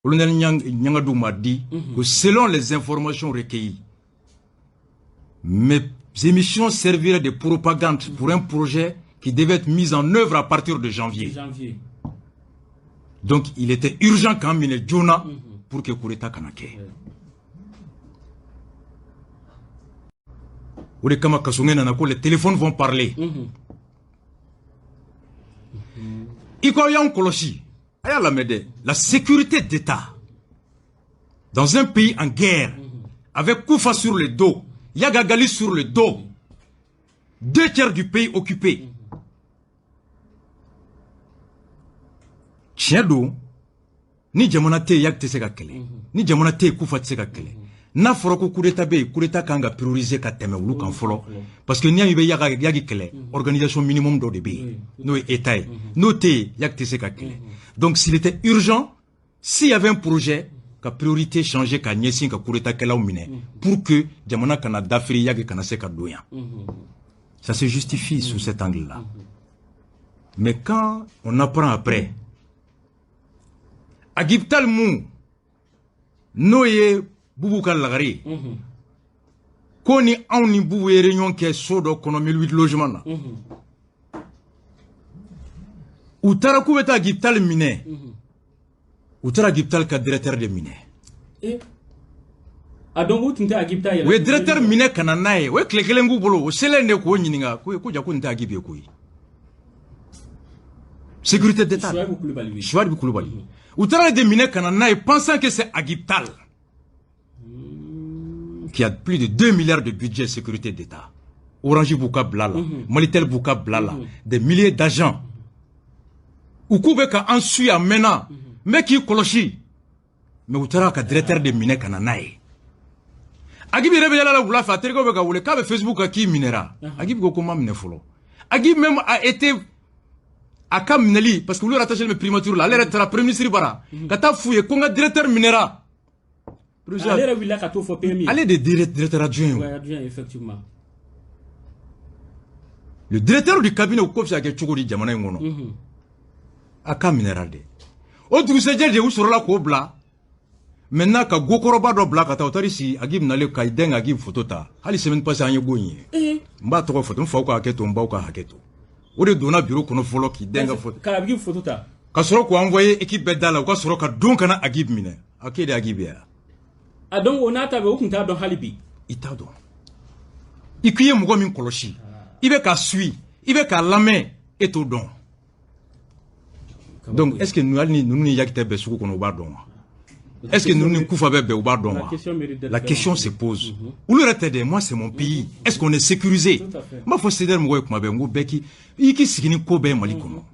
Colonel Nyangadou m'a dit que selon les informations recueillies, mes émissions serviraient de propagande pour un projet qui devait être mis en œuvre à partir de janvier. Donc il était urgent quand même Jonah pour que coup d'état kanake. Les téléphones vont parler. La sécurité d'État dans un pays en guerre, avec Koufa sur le dos, Yagagali sur le dos, 2/3 du pays occupé. Tiens ni jamonate yak te seka kele, ni jamonate Koufa te seka kele. Na foroko coup d'état kanga prioriser ka teme ulu kan folo parce que niami be yagi kele organisation minimum do de be no état no te yak te seka kele. Donc s'il était urgent, s'il y avait un projet ka priorité changer ka nyesin ka coup d'état kela mine pour que jamona kana dafri yagi kana seka doya. Ça se justifie sous cet angle-là. Mais quand on apprend après Agibtal Mou Noye Boubouka Lagari Koni Auni Boubou et Réunion qui est sodo qu'on a 1008 logements. Outara Koubeta Agibtal Mine Outara Agibtal ka directeur de mine. Adongo tinta Agibtal. We directeur mine kananae, we klekelengu bolo, selende ko nyininga, ko jakunta Agibye koi. Sécurité d'État. Chouad Boukoulibali. Outara de mine kananae pensant que c'est Agibtal qui a plus de 2 milliards de budget sécurité d'État. Orange Bouka Blala, Malitel Bouka Blala, des milliers d'agents. Oukoubeka ensuite à Mena, mais qui koloshi. Mais Outara ka directeur de mine kananae. Agib réveillé la boula fatere ko beka wule ka Facebook aki minera. Agib go koma mine folo. Agib même a été à Kamneli parce que vous le rattachez le primature là, l'air être la premier ministre bara. Kata fouye konga directeur minera. Allez de directeur adjoint. Ouais, adjoint effectivement. Le directeur du cabinet au Kofi Ake Chukuri Jamana Ngono. Aka minera de. O dugusejel de usoro la ko bla. Maintenant, quand Gokoroba do black ata autorisi agib nale kaiden agib photota. Hali semaine passée anye gonye. Mba toko photo mfa ko aketo mba ko haketo. Ode dona bureau kono folo ki denga photo. Ka agib photota. Ka soro ko envoyer équipe bedala ko soro ka don kana agib mine. Akede agib ya. Adon onata be okunta don halibi. Itado. Ikuye mugo min koloshi. Ibe ka sui, ibe ka lame eto don. Donc est-ce que nous ni yakite be suko kono ba don? Est-ce que nous ne pouvons pas faire la question se pose. Où le reste de moi, c'est mon pays. Est-ce qu'on est sécurisé? Moi, faut se dire, moi, que ma bengo beki, iki signi kobe malikono.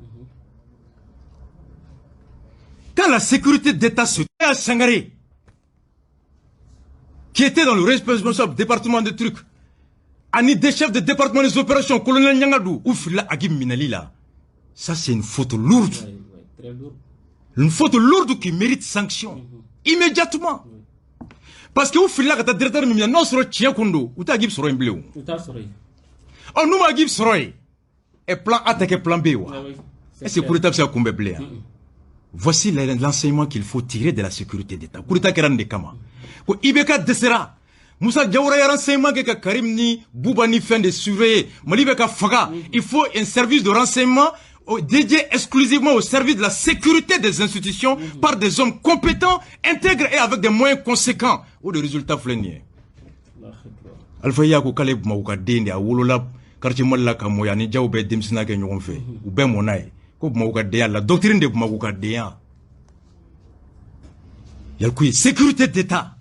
Quand la sécurité d'État se fait à Sangaré, qui était dans le responsable département de trucs, ani des chefs de département des opérations, colonel Nyangadou, ou Fila Agim Minali là, ça c'est une faute lourde. Une faute lourde qui mérite sanction. Immédiatement. Parce que vous filez la directeur de non sur le tien kondo, ou ta gib sur un bleu. Oh, nous ma gib sur et plan attaqué plan B. Et c'est pour l'étape ça qu'on blé. Voici l'enseignement qu'il faut tirer de la sécurité d'État. Pour l'état de Kama. Pour Ibeka Desera. Moussa Diawara y a renseignement que Karim ni Bouba ni fin de surveiller. Malibeka Faga. Il faut un service de renseignement dédié exclusivement au service de la sécurité des institutions par des hommes compétents, intègres et avec des moyens conséquents. Ou des résultats fléniers. Alpha Yako Kaleb Mauka Dende, à Wolola, quartier Molla Kamoya, ni Jaoube Demsina Kenyon fait, ou Ben Monaï, comme Mauka Dea, la doctrine de Mauka Dea. Yalkoui, sécurité d'État.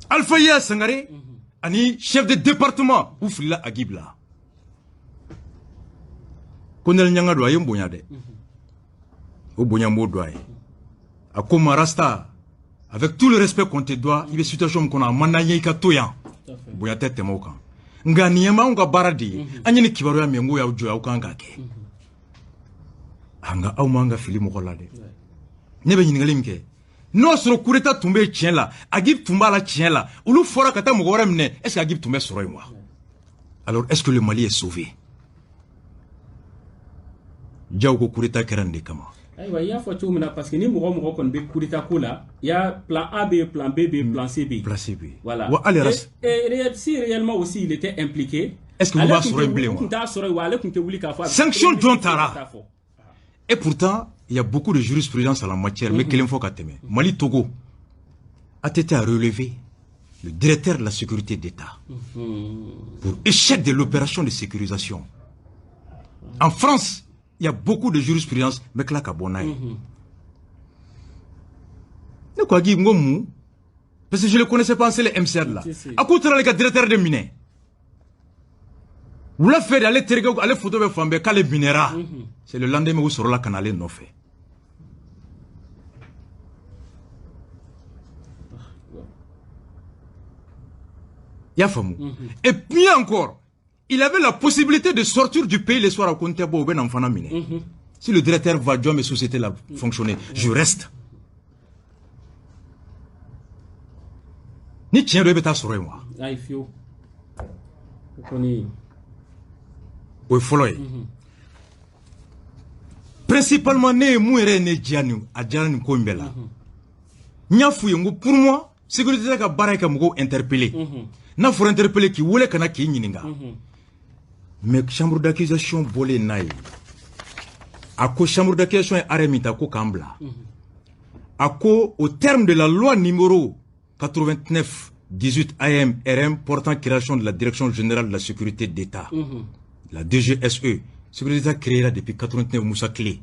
Alpha Ya Sangare, Ani, chef de département, Oufila Agibla. Colonel Nyangadou aye mbonya de. Au bonya modouaye. A comme Rasta, avec tout le respect qu'on te doit, il y a une situation qu'on a managé katoya. Bonya tete moka. Nga niyema nga baradi. Anyini kibaru ya miengo ya ujo ya ukangake. Anga au manga filimu kolade. Nebe nyingalimke. Non sur le coup d'état tombé tien là. Agib tumba la tien là. Oulu fora kata mugore mne. Est-ce qu'Agib tombé sur moi? Alors est-ce que le Mali est sauvé? Diaouko Kureta Kerande Kama. Il y a parce que nous avons il y a plan A, B, plan B, plan C, B. Plan C, B. Voilà. Et si réellement aussi il était impliqué, est-ce que vous va sur un blé? Sanction John Tara. Et pourtant, il y a beaucoup de jurisprudence en la matière, mais quel faut qu'attendre. Mali Togo a été à relever le directeur de la sécurité d'État pour échec de l'opération de sécurisation. En France, il y a beaucoup de jurisprudence, mais que la cabonaille. Parce que je ne le connaissais pas, c'est le MCR là. À côté de la directeur de mine. Vous l'avez fait aller terrer, aller photo de femme, quand les minéraux. C'est le lendemain où sur la canal non fait. Il y a famou. Et puis encore, il avait la possibilité de sortir du pays le soir à compter pour ben enfant mine. Si le directeur va dire mes sociétés là fonctionner, je reste. Ni tiens le bêta sur moi. Ah, il faut. Oui, follow. Principalement ne mouere ne dianu a dianu ko mbela. Nya fuyengo pour moi, sécurité ka baraka mugo interpeller. Na for interpeller ki wole kana ki nyininga. Mais chambre d'accusation bolé naï. À quoi chambre d'accusation est arrêtée à quoi Kambla. À quoi au terme de la loi numéro 89-18 AM RM portant création de la Direction Générale de la Sécurité d'État, la DGSE, Sécurité d'État créée depuis 89 Moussa Clé.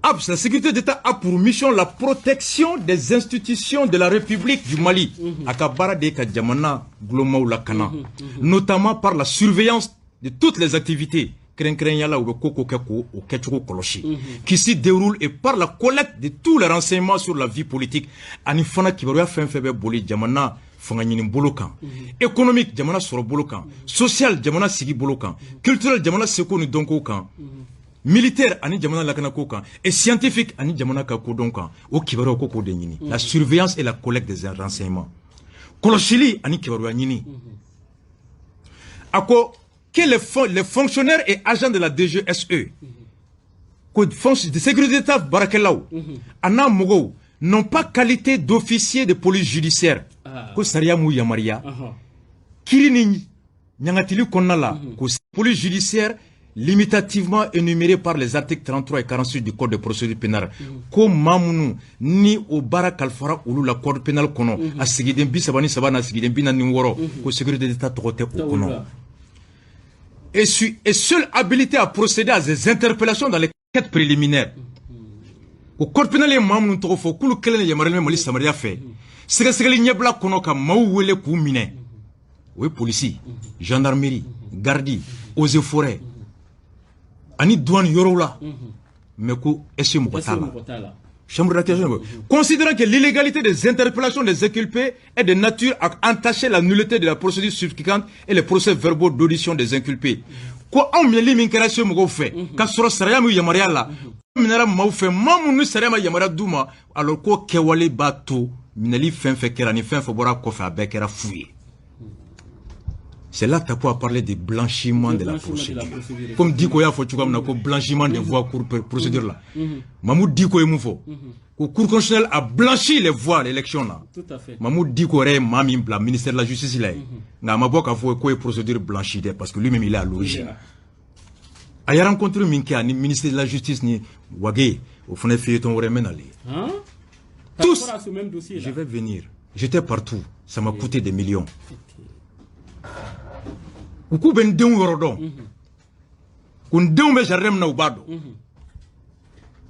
La sécurité d'État a pour mission la protection des institutions de la République du Mali, notamment par la surveillance de toutes les activités qui s'y déroulent et par la collecte de tous les renseignements sur la vie politique. Économique, social, culturel, militaire ani jamana lakana kokan et scientifique ani jamana ka kodonkan o kibaro koko de nyini la surveillance et la collecte des renseignements koloshili ani kibaro nyini ako que les fonctionnaires et agents de la DGSE de sécurité d'État barakelaw ana mogo n'ont pas qualité d'officier de police judiciaire ko sariya mu yamaria kiri ni nyangatili konnala ko police judiciaire limitativement énuméré par les articles 33 et 48 du Code de procédure pénale. Comme Mamounou, ni au Bara Kalfara ou la Code pénal kono, a Sigidem Bisabani Sabana Sigidem Bina Niworo, qu'au sécurité d'État Torote au kono. Et seul habilité à procéder à des interpellations dans les quêtes préliminaires. Au Code pénal, Mamounou Torofo, Koulou Kelen Yamarene Mali Samaria fait. Ségaseli Niebla Konoka, Maouwele Koumine. Oui, policiers, gendarmerie, gardi, eaux et forêts. Ani douane yorola, mais ko esse mokotala. Chambre d'accusation. Considérant que l'illégalité des interpellations des inculpés est de nature à entacher la nullité de la procédure subséquente et les procès verbaux d'audition des inculpés. Quoi on me liminkration mo fait, ka soro saraya mu yamaria la, minara mau fait mamu nu saraya ma yamaria duma, alors ko kewale bato, minali fin fait kerani fin fo bora ko fa bekera fouiller. C'est là que tu as parlé de blanchiment de la procédure. Comme dit qu'il y a blanchiment de voies cour procédure là. Mamou dit qu'il y a le cour constitutionnel a blanchi les voies l'élection là. Tout à fait. Mamou dit qu'il y a le ministère de la justice là. N'a pas qu'il y a procédure blanchie parce que lui-même il est à l'origine. Il y a rencontré le ministère de la justice ni Wagé au fond des feuilletons au remède aller. Tous. Je vais venir. J'étais partout. Ça m'a coûté des millions. Uku ben den worodon kun den be jarrem na ubado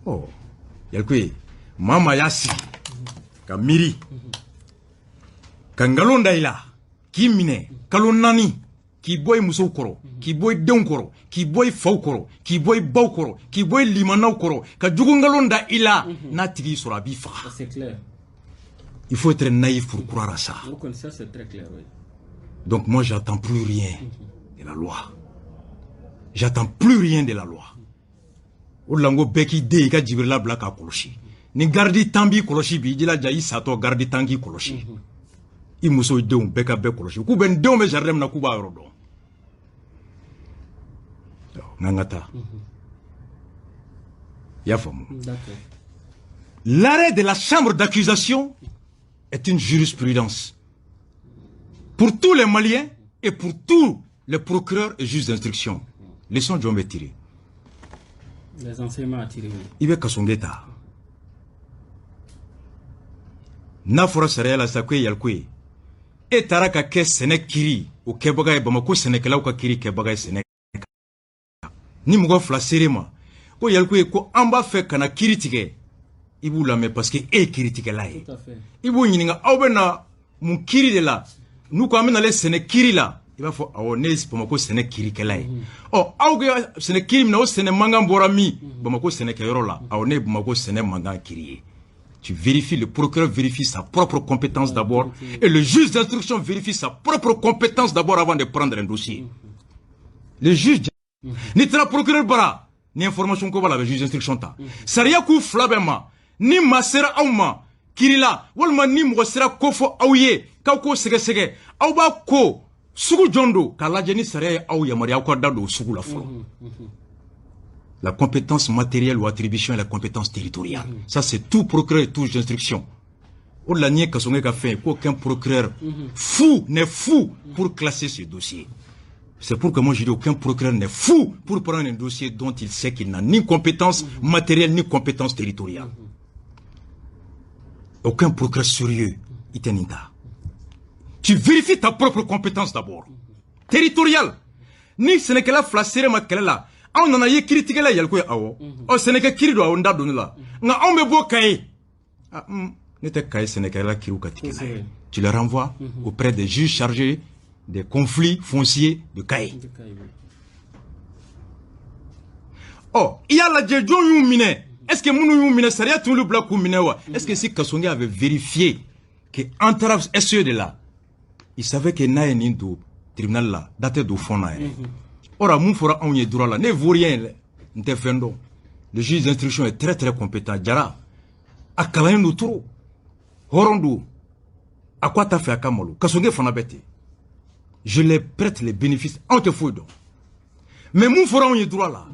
oh yalkwe mama yasi kamiri kangalonda ila kimine kalonani ki boy muso koro ki boy den koro ki boy faw koro ki boy baw koro ki boy limanaw koro ka jugungalonda ila na tigi sura bi fa. C'est clair. Il faut être naïf pour croire à ça. Ça c'est très clair, oui. Donc moi j'attends plus rien de la loi. J'attends plus rien de la loi. Olango beki de ka jibrila blaka koloshi. Ni gardi tambi koloshi bi dila jayi sato gardi tangi koloshi. I muso de beka be koloshi. Ku ben de me jarrem na ku ba rodo. Ngangata. Yafam. L'arrêt de la chambre d'accusation est une jurisprudence pour tous les Maliens et pour tous les procureurs et juges d'instruction. Leçon de Djombe tiré. Les enseignements à tirer. Il va Kasongeta. Nafora Saraya la Sakwe Yalkwe. Et Taraka Ke Senek Kiri, ou Kebaga et Bamako Senekela ou Kakiri Kebaga et Senek. Ni Mugo Flaserema. Ko Yalkwe ko amba fe kana Kiri Tige. Ibu la me parce que Kiri Tige la. Tout à fait. Ibu Yininga Aubena mon Kiri de la. Nous quand même allez Senek Kiri la. Il va falloir awones Bamako Senek Kiri Kelai. Oh, Auga Senek Kiri na o Senek Mangan Borami. Bamako Senek Yorola. Awone Bamako Senek Mangan Kiri. Tu vérifies, le procureur vérifie sa propre compétence d'abord et le juge d'instruction vérifie sa propre compétence d'abord avant de prendre un dossier. Le juge ni tra procureur bara ni information ko bala le juge d'instruction ta. Sariya ku flabema ni masera awma kirila walma ni mo sera kofo awye kawko sege sege awba ko sugu jondo kala jeni sariya aw yamari ko dado sugu la fo. La compétence matérielle ou attribution et la compétence territoriale. Ça, c'est tout procureur et tout juge d'instruction. Au-delà qu'aucun procureur fou n'est fou pour classer ce dossier. C'est pour que moi je dis aucun procureur n'est fou pour prendre un dossier dont il sait qu'il n'a ni compétence matérielle ni compétence territoriale. Aucun procureur sérieux, iteninda. Tu vérifies ta propre compétence d'abord. Territoriale. Ni ce n'est que la flassere ma là. On en a eu critiqué là, il y a le quoi, oh, Sénégal qui doit on donné là. On me beau cahier. N'était cahier Sénégal qui ou tu le renvoies auprès des juges chargés des conflits fonciers de cahier. Oh, il y a la Djedjon Youmine. Est-ce que Mounou Youmine, ça y a tout le bloc Ouminewa? Est-ce que si Kassongi avait vérifié que entrave SE de là, il savait que Naye Nindo, tribunal là, daté du fond là. Ora, mon fera on y est droit là, ne vaut rien, n'tefendo. Le juge d'instruction est très très compétent. Djara, à Kalayen nous trop. Horondo, à quoi t'as fait à Kamolo? Kassonge Fonabete. Je les prête les bénéfices, on te fout donc. Mais mon fera on y est droit là.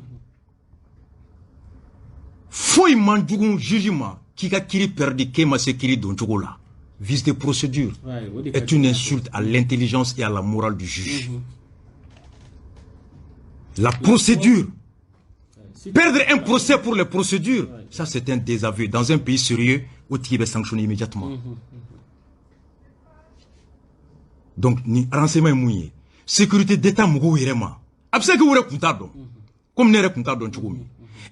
Faut y mandjougon jugement, qui a kiri perdu, qui m'a sécurité dans le là. Vice de procédure est une insulte à l'intelligence et à la morale du juge. La procédure. Perdre un procès pour les procédures, ça c'est un désaveu. Dans un pays sérieux, où tu es sanctionné immédiatement. Donc, ni renseignement mouillé. Sécurité d'État mougo irema. Absé que vous racontez comme ne racontez donc.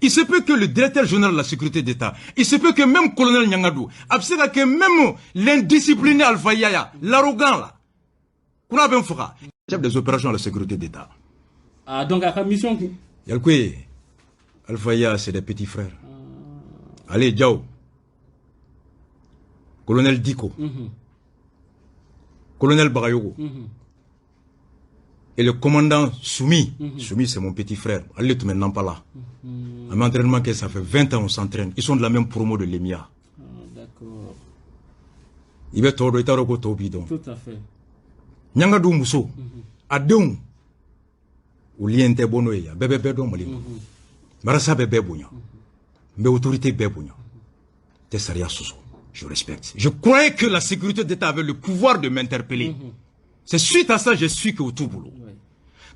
Il se peut que le directeur général de la sécurité d'État, il se peut que même le colonel Nyangadou, absé que même l'indiscipliné Alpha Yaya, l'arrogant là, qu'on a bien fera, chef des opérations de la sécurité d'État. Ah, donc à la mission qui. Yalkwe, Alpha Yaya, c'est des petits frères. Allez, Diao. Colonel Diko. Colonel Barayogo. Et le commandant Soumi. Soumi, c'est mon petit frère. Allez, tout maintenant pas là. Un entraînement que ça fait 20 ans on s'entraîne. Ils sont de la même promo de l'EMIA. D'accord. Il va tout bidon. Tout à fait. Nyangadou Mousso. Adon. Ou lien te bonoya. Bébé bédon malimo. Marasa bébé bounya. Mais autorité bébounya. Tessaria Soso. Je respecte. Je croyais que la sécurité d'État avait le pouvoir de m'interpeller. C'est suite à ça que je suis que au tout boulot.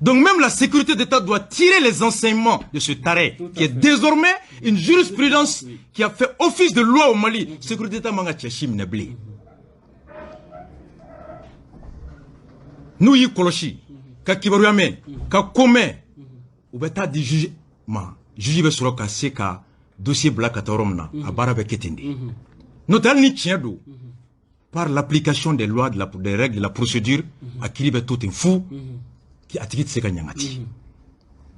Donc même la sécurité d'État doit tirer les enseignements de ce taré, qui est désormais une jurisprudence qui a fait office de loi au Mali. Sécurité d'État manga tchachim neblé. Nous y koloshi, ka kibaruyame, ka kome, ou beta di juge ma, juge be soro ka se ka dossier bla katoromna, a barabe ketindi. Notal ni tiendo. Par l'application des lois, des règles, de la procédure, à qui est tout un fou, qui a tiré de ses gagnants.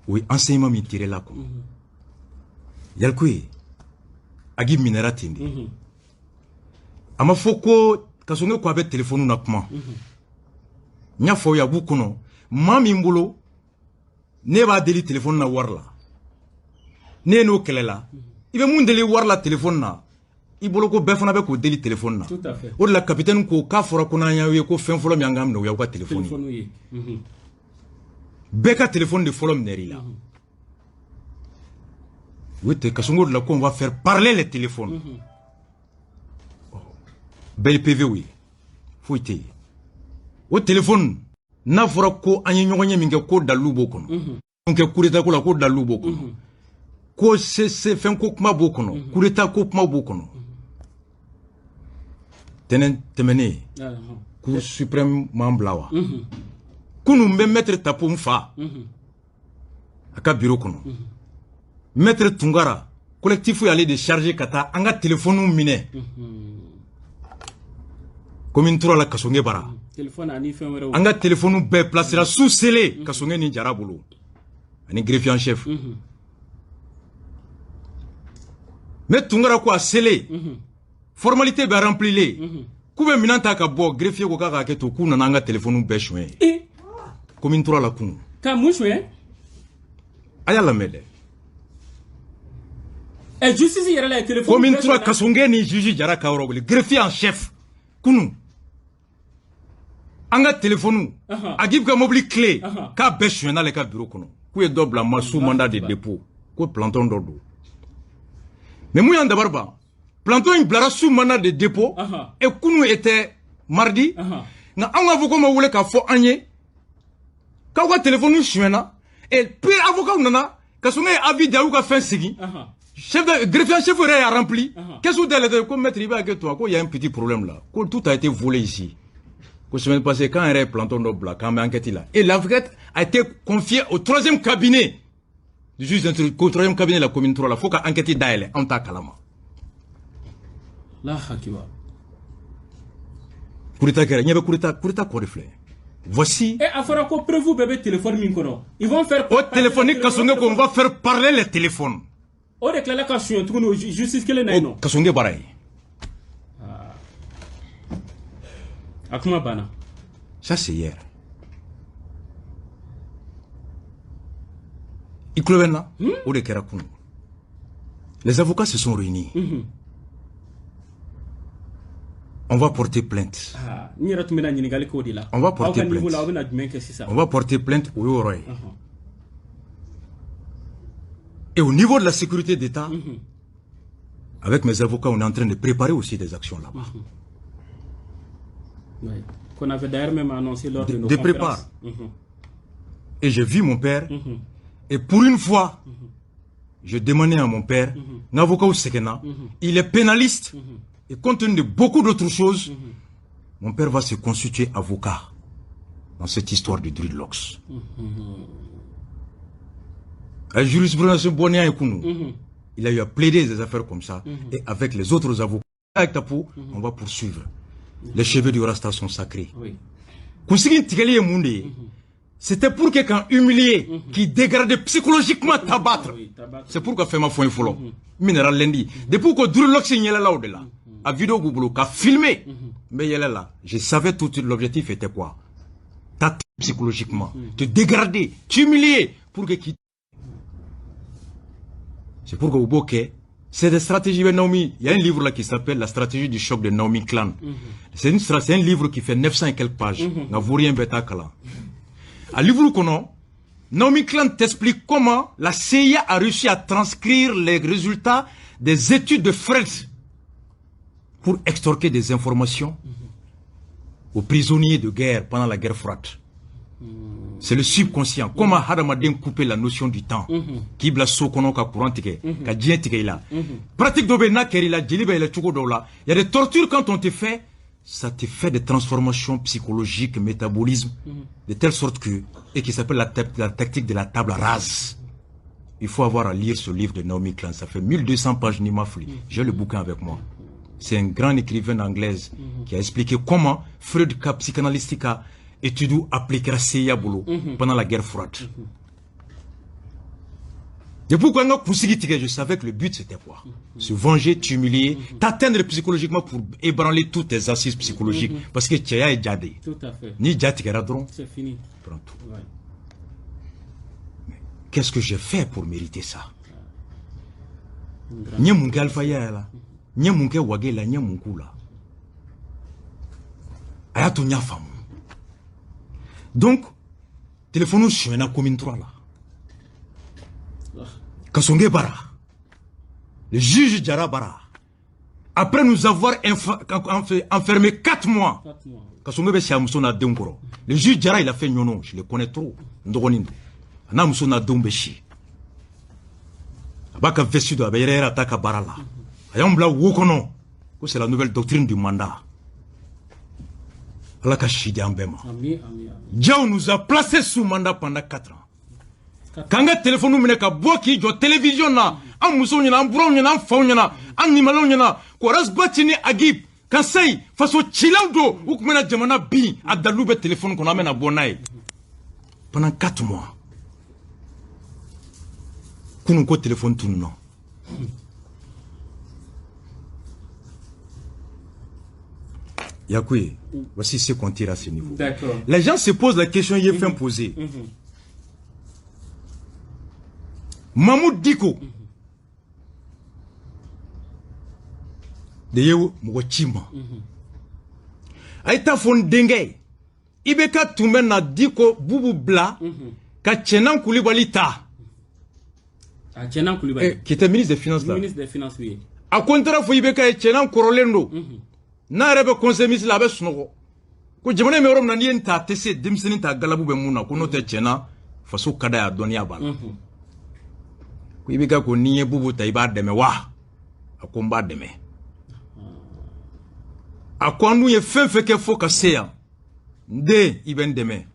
Oui, enseignement m'y tiré là. Yalkoué, Agi Mineratindi. Ama foko, kasongo kwa be téléphone na kuma. Nya fo ya bukuno, mami mbolo, ne ba deli téléphone na warla. Ne no kelela. Ibe mun deli warla téléphone na. Il boloko befana be ko deli téléphone na. Tout à fait. O la capitaine ko ka fora ko na yawe ko fen folo mi angam no ya ko téléphone. Beka téléphone de folom neri la. Oui, Kasongo de la on va faire parler les téléphones. Bel PV, oui. Faut y aller. Au téléphone, n'a fera ko anye nyonye minge ko dalu bokono. Donc kureta ko la ko dalu bokono. Ko se fen ko kuma bokono. Kureta ko kuma bokono. Tenen temene. Cour suprême mamblawa. Kunu mbe maître tapum fa. Aka bureau kono. Maître Tungara, collectif allé décharger kata anga téléphone miné. Comme une trois la kasonge bara. Anga téléphone be placera sous scellé kasonge ni jarabolo. Ani greffier en chef. Mais Tungara quoi scellé. Formalité be rempli les. Koube minanta ka bo greffier ko ka ke to kuna nanga téléphone be choué. Comme une trois la kun. Ka mouchoué. Aya la mele. Et justice yɛrɛ la téléphone. Comme une trois kasonge ni juge jara ka orobele greffier en chef. Kunu. Anga téléphone. Agib ka mobile clé. Ka be choué na le ka bureau kono. Ku e double ma sous mandat de dépôt. Ko planton dodo. Mais mouyan dabarba. Planton il blara sous mandat de dépôt. Et Kunu était mardi. Na anga avocat ma wule ka fo anye. Ka wa téléphone chouena. Et puis avocat nana. Ka songe avis d'aou ka fin sigi. Chef de greffier chef a rempli. Qu'est-ce que vous maître Iba que toi, il y a un petit problème là. Tout a été volé ici. La semaine passée, quand un planton de black, quand enquête là. Et l'enquête a été confiée au troisième cabinet. Du juge au troisième cabinet de la commune 3 là. Faut qu'enquête d'aille en ta kalama. Là, Hakiwa. Kurita kere, n'y avait kurita quoi reflet. Voici. Et à faire quoi prévu bébé téléphone minkono. Ils vont faire. Au téléphonique, qu'on va faire parler les téléphones. On déclare la question, tout le justice que les naïnos. Kasonge baraye. Akuma bana. Ça c'est hier. Iklovena, ou de Kerakunu. Les avocats se sont réunis. On va porter plainte. On va porter plainte. On va porter plainte au Yoroy. Et au niveau de la sécurité d'État, avec mes avocats, on est en train de préparer aussi des actions là-bas. Qu'on avait d'ailleurs même annoncé lors de nos conférences. Et j'ai vu mon père, et pour une fois, je demandais à mon père, un avocat au Sekena, il est pénaliste, et compte tenu de beaucoup d'autres choses, mon père va se constituer avocat dans cette histoire de Dreadlocks. La jurisprudence Bonia et Kounou, il a eu à plaider des affaires comme ça, et avec les autres avocats, avec Tapo, on va poursuivre. Les cheveux du Rasta sont sacrés. C'était pour quelqu'un humilié, qui dégradait psychologiquement t'abattre. C'est pourquoi fait ma foi follow. Minéral lundi. Depuis que Dreadlocks est là au-delà, à vidéo Google, qu'a filmé, mais il est là. Je savais tout l'objectif était quoi. T'attaquer psychologiquement, te dégrader, t'humilier, pour que qui. C'est pourquoi au Bokeh, c'est des stratégies de Naomi. Il y a un livre là qui s'appelle La stratégie du choc de Naomi Klein. C'est un livre qui fait 900 et quelques pages. N'a rien bêta kala. À livre qu'on Naomi Klein t'explique comment la CIA a réussi à transcrire les résultats des études de Freud pour extorquer des informations aux prisonniers de guerre pendant la guerre froide. C'est le subconscient. Comment Hadamadin couper la notion du temps. Qui bla sokono ka courant tike, ka dien tike là. Pratique d'obéna kerila, djeliba la chuko dola. Il y a des tortures quand on te fait, ça te fait des transformations psychologiques, métabolisme, de telle sorte que, et qui s'appelle la tactique de la table rase. Il faut avoir à lire ce livre de Naomi Klein. Ça fait 1200 pages ni mafli. J'ai le bouquin avec moi. C'est un grand écrivain anglaise qui a expliqué comment Freud, psychanalyste, étudié appliquer la CIA pendant la guerre froide. Depuis quand je savais que le but c'était quoi? Se venger, t'humilier, t'atteindre psychologiquement pour ébranler toutes tes assises psychologiques. Parce que tu es djadé. Tout à fait. Ni djadé, c'est fini. Prends tout. Qu'est-ce que j'ai fait pour mériter ça? Nye munke alpha ya la, nye munke wagela, nye munkula. Ayato nya famu. Donc, téléphone nous sur commune 3 là. Kasonge bara. Le juge Djarabara, après nous avoir enfermé 4 mois, le juge Djara, il a fait non, je le connais trop. C'est la nouvelle doctrine du mandat. Djao nous a placés sous mandat pendant 4 ans. Quand le téléphone nous mène à boire qui joue télévision là, en mousson y'en, en brown y'en, en faun y'en, en nimalon y'en, koras batini agib, quand c'est façon chilaudo ou comme na jamana bi à daloube téléphone qu'on amène à Bonaï pendant 4 mois. Qu'on ko téléphone tout non. Yakoui, voici ce qu'on tire à ce niveau. Les gens se posent la question, il est fait poser. Mahmoud Diko de Yewo Mwochima Aïta Fondenge Ibeka Toumena Diko Boubou Bla Ka Tchenan Koulibaly Ta Tchenan Koulibaly qui était ministre des Finances là. Ministre des Finances, oui. A contrat fo Ibeka et Tchenan Korolendo Na rebe conseil ministre la be sunoko Ko jamane me rom na ni ta tese demseni ta galabu be muna ko no te Tchenan faso kada ya donia bala Ibeka ko niye bubu ta iba deme wa akomba deme akwandu ye fenfe ke fo ka seya nde iben deme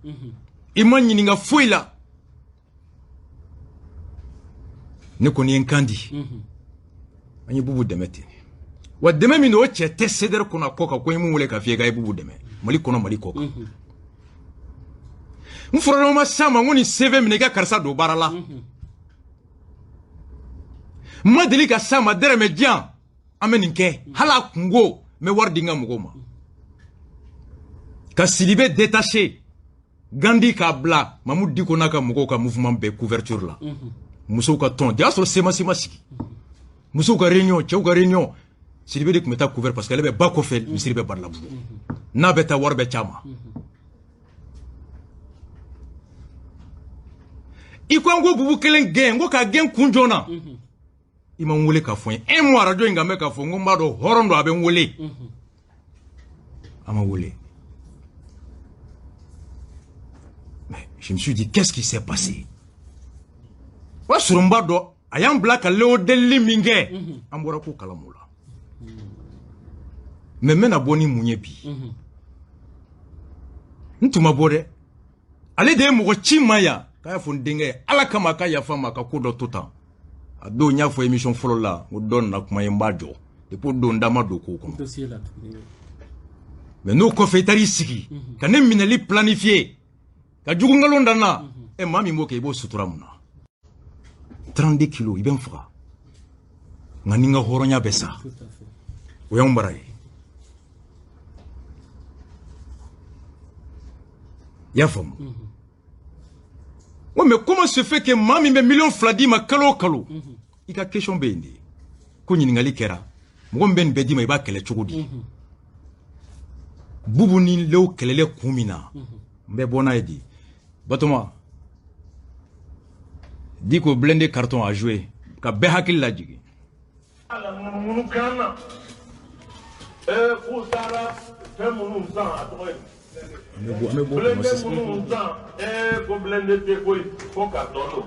imanyi ninga foila ne ko ni enkandi anyi bubu deme te wa deme mi no che te seder ko na koka ko imu wole ka fie ga bubu deme mali kono mali koka mfuro ma sama ngoni CV mi ne ga karsa do barala Madeli ka sama dere me dian ameninke hala kungo me wardinga mugoma ka Sidibé détaché Gandhi ka bla Mahmoud Diko naka mugo ka mouvement be couverture la muso ka ton dia so sema siki muso ka réunion chew ka réunion Sidibé de kumeta couvert parce qu'elle be bako fel Sidibé barla bugo na beta warbe chama ikwango bubu kelen gen ngo ka gen kunjona il m'a voulu qu'à fond. Un mois radio inga me qu'à fond. On m'a dit horon do aben volé. A m'a volé. Mais je me suis dit qu'est-ce qui s'est passé? Wa surumba do ayam black leo deli minge. Ambora ko kalamola. Mais mena boni munyebi. Ntuma bore. Ale de mo chimaya kaya fon dinge ala kama kaya fama ka ko do tota. Do nya fo émission folo la o don na kuma yembajo de po do ndama do ko ko mais no ko fetari sigi kanem minali planifier ka jugu ngalo ndana e mami mo ke bo sutura muna 32 kilos iben fra ngani nga horonya besa o yambaraye ya fam Ouais, mais comment se fait que mami me million fladi ma kalo kalo? Il y a question bendi. Kuni ningali kera. Mo ben bedi ma iba kele chugudi. Bubu ni leo kelele kumina. Mbe bona edi. Batoma. Diko blende carton à jouer. Ka be hakil la jigi. Ala munu kana. Kusara femunu san atoy. Blende munu san ko blende te koy ko ka tolo.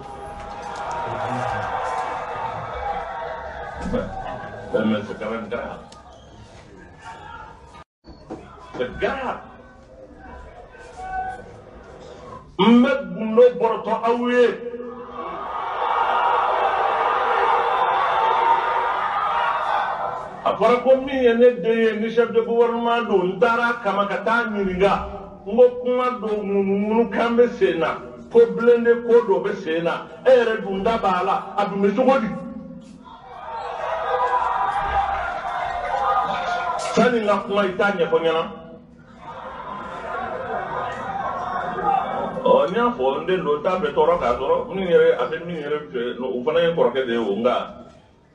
Mais c'est quand même grave. C'est grave. Mbet bundo borto awe. Après comme il y a des chefs de gouvernement dont Dara Kamakata Niringa, Mokuma do Munu Kambe Sena, ko blende ko do be Sena, ere dunda bala, adume sogodi. Sani na kuma itanya konyana. Oh, nya fo nde do tabe toro ka toro, ni yere abe ni yere no ufana ye koroke de nga.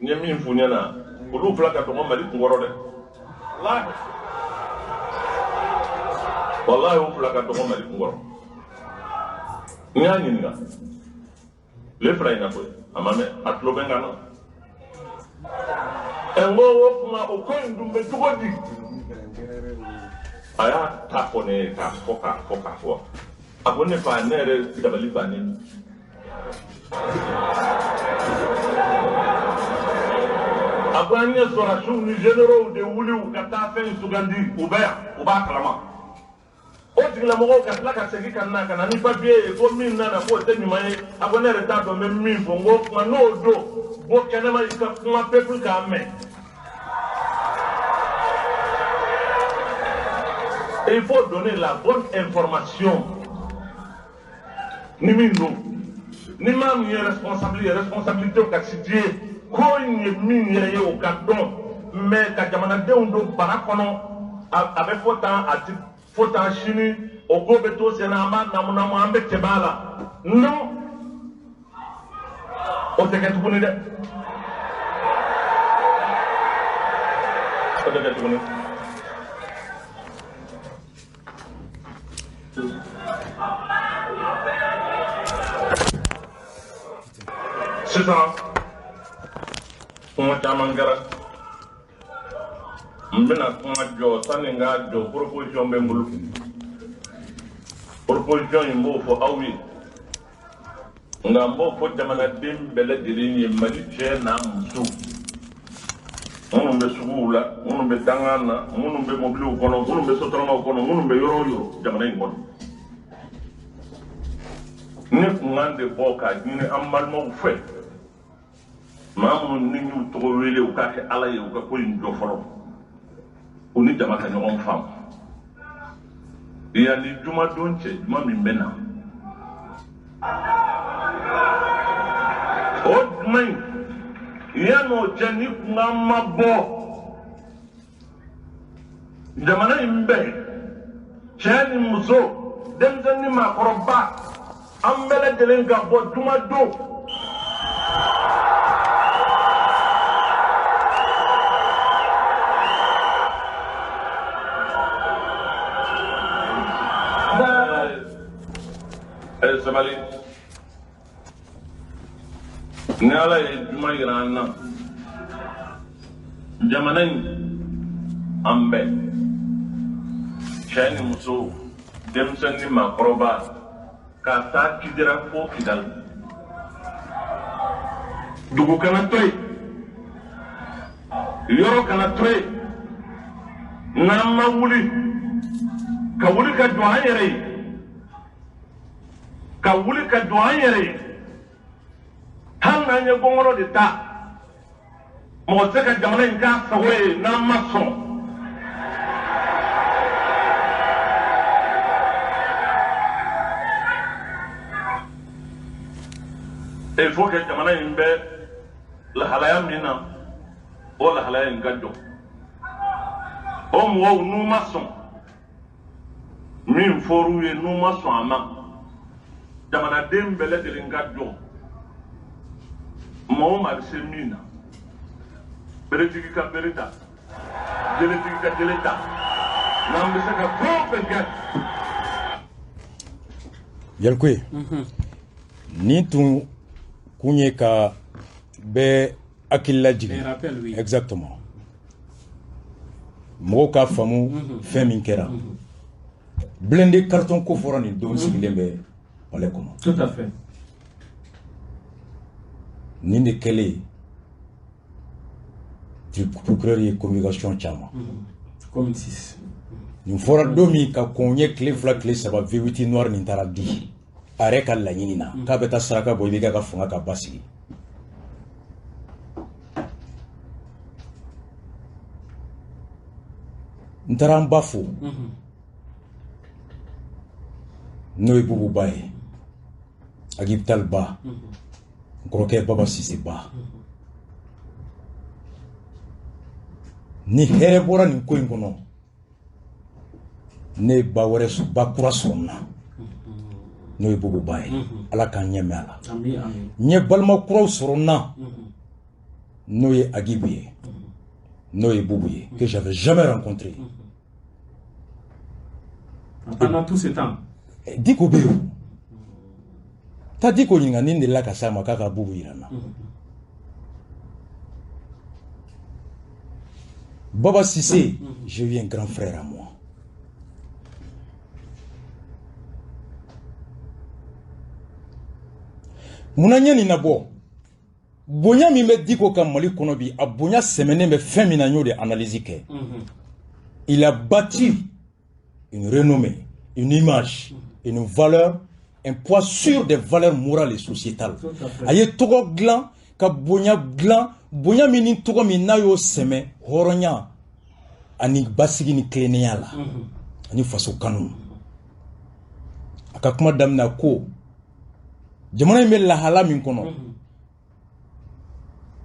Nye mi mfunya na. Ulu flaka to mali ngoro de. Wallahi ulu flaka to mali ngoro. Nyani nga. Le fra ina ko. Amame atlo benga no. en go kuma o ko ndumbe tugodi aya tapone ka foka fo abone pa nere dabali bani abanye sora shuni généraux de wuli ka ta fen sugandi uba kalama o tigla mo ka tla ka segi kan na kana ni papier ko min na ko te ni mai abone re ta do même min bongo ma no do bo kana ma ka kuma peuple ka me. Et il faut donner la bonne information. Ni mino, ni mam y responsabilité au quotidien. Ko ni min y au cadon, mais ka jamana de undo barakono avec fotan chini au gobeto senama namuna mo ambe tebala. Non. O te ketu bunide. O te ketu bunide. Sisan kuma caman kɛra n bɛna kuma jɔ sani n k'a jɔ proposition bɛ n bolo proposition in b'o fɔ aw ye nka n b'o fɔ jamanaden bɛɛ lajɛlen ye Mali cɛ n'a muso minnu bɛ suguw la minnu bɛ dangan na minnu bɛ mobiliw kɔnɔ minnu bɛ sotaramaw kɔnɔ minnu bɛ yɔrɔ o yɔrɔ jamana in kɔnɔ ne kun kan de bɔ k'a ɲini an balimaw fɛ maa minnu ni y'u tɔgɔ wele u k'a kɛ Ala ye u ka ko in jɔ fɔlɔ u ni jama ka ɲɔgɔn faamu yanni jumadon cɛ juma min bɛ na o juma in yan'o cɛ ni kun kan ma bɔ jamana in bɛɛ cɛ ni muso denmisɛnnin ni maakɔrɔba an bɛɛ lajɛlen ka bɔ jumadon. Sabali ni Ala ye juma yira an na jamana in an bɛɛ cɛ ni muso denmisɛnnin ni maakɔrɔba ka taa Kidira fo Kidali dugu kana to yen yɔrɔ kana to yen n'an ma wuli ka wuli ka jɔ an yɛrɛ ye ka wuli ka jɔ an yɛrɛ ye hali n'an ye gɔngɔrɔ de ta mɔgɔ tɛ se ka jamana in k'a sago ye n'an ma sɔn il faut que jamana in bɛ lahalaya min na o lahalaya in ka jɔ o mɔgɔw n'u ma sɔn min fɔr'u ye n'u ma sɔn a ma jamanaden bɛɛ lajɛlen ka jɔ maa o maa bɛ se min na beretigi ka bere ta jeletigi ka jele ta n'an bɛ se ka fɛn o fɛn kɛ. Yalikoye ni tun kun ye ka bɛɛ hakili lajigin exactement mɔgɔw ka faamu fɛn min kɛra blindé carton ko fɔra nin don sigilen bɛ palais kɔnɔ. Tout à fait. Nin de kɛlen procureur ye communication caman. Comme 6. nin fɔra don min ka kɔn ye tile fila tile saba V8 noir nin taara di a yɛrɛ ka laɲini na k'a bɛ taa saraka bɔ i bɛ ka fanga ka basigi. n taara n ba fo n'o ye Bubu Ba ye Agib Tall Ba n kɔrɔkɛ Baba Sise Ba ni hɛrɛ bɔra nin ko in kɔnɔ ne ye ba wɛrɛ ba kura sɔrɔ n na n'o ye Bubu Ba ye Ala k'an ɲɛ mɛn a la n ye balima kuraw sɔrɔ n na n'o ye Agib ye n'o ye Bubu ye que j'avais jamais rencontré. Pendant tout ce temps. Diko be yo. Ta diko ɲininka nin de la ka s'a ma k'a ka Bubu yira n na. Baba Sissé, j'ai eu un grand frère à moi. Mounanya ni nabo. Bonya mi me diko ka Mali konobi, a bonya semene me femina nyo de analyse ke. Il a bâti une renommée, une image, une valeur, un poids sûr des valeurs morales et sociétales. Aye togo glan, ka bonya glan, bonya mini togo mi na yo seme, horonya, ani basigi ni kleneya la, ani faso kanu. Akakuma damna ko, jamana ime la hala min kono,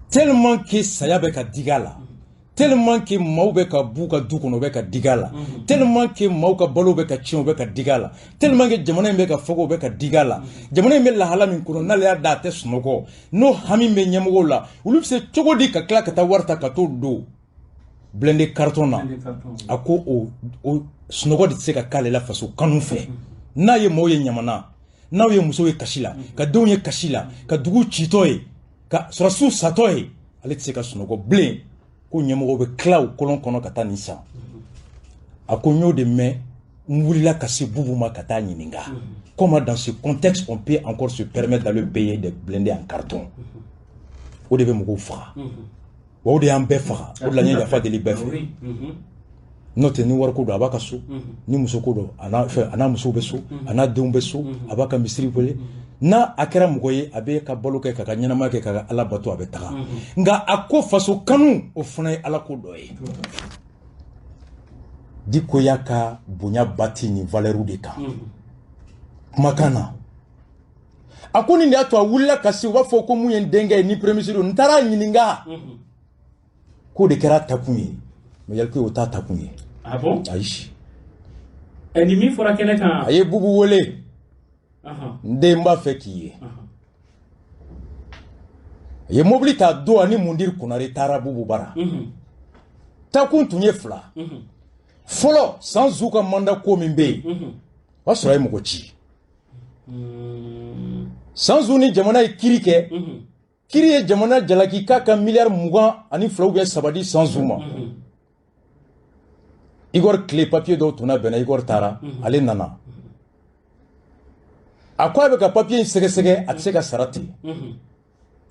tellement que saya be ka digala, tellement que mau be ka buka du kono be ka digala, tellement que mau ka balo be ka chion be ka digala, tellement que jamana be ka fogo be ka digala, jamana ime la hala min kono na le da te snoko, no hami me nyamugo la, ulu se chogo di ka kla ka ta warta ka to do blende carton na, ako o snoko di se ka kale la faso kanu fe, na ye mau ye nyamana, na ye muso ye kashila, ka don ye kashila, ka dugu chitoye, ka surasu satoye, ale tse ka snoko blend ko nyamoko be cloud kolon kono kata nisa akonyo de me mwulila kasi bubuma kata nyininga. Comment dans ce contexte on peut encore se permettre d'aller payer des blindés en carton? O de be moko fa o de ambe fa o de la nya fa de libef note ni war ko do abaka so ni muso ko do ana muso be so ana dum be so abaka misiri pole na akera mugoye abe ka bolo ke ka nyana ke ka ala bato abe taga nga akko faso kanu o funa ala ko doye diko yaka bunya bati ni valeru de ka makana akoni ndi atwa wula kasi wafo ko muyen denga ni premisido ntara nyininga ko de kera takunye me yalko o ta takunye. Ah bon? Aishi ennemi fora kene kan aye bubu wole ndemba fekiye ye mobili ta do ani mundir kunare tara bubu bara takun tunye fla folo sans zuka manda ko mimbe wasura ye mogochi sans uni jamana e kirike kiri ye jamana jalaki kaka milliard mugan ani fla ou sabadi sans zuma Igor clé papier do tuna bena Igor tara ale nana akwa be ka papier sege atseka sarati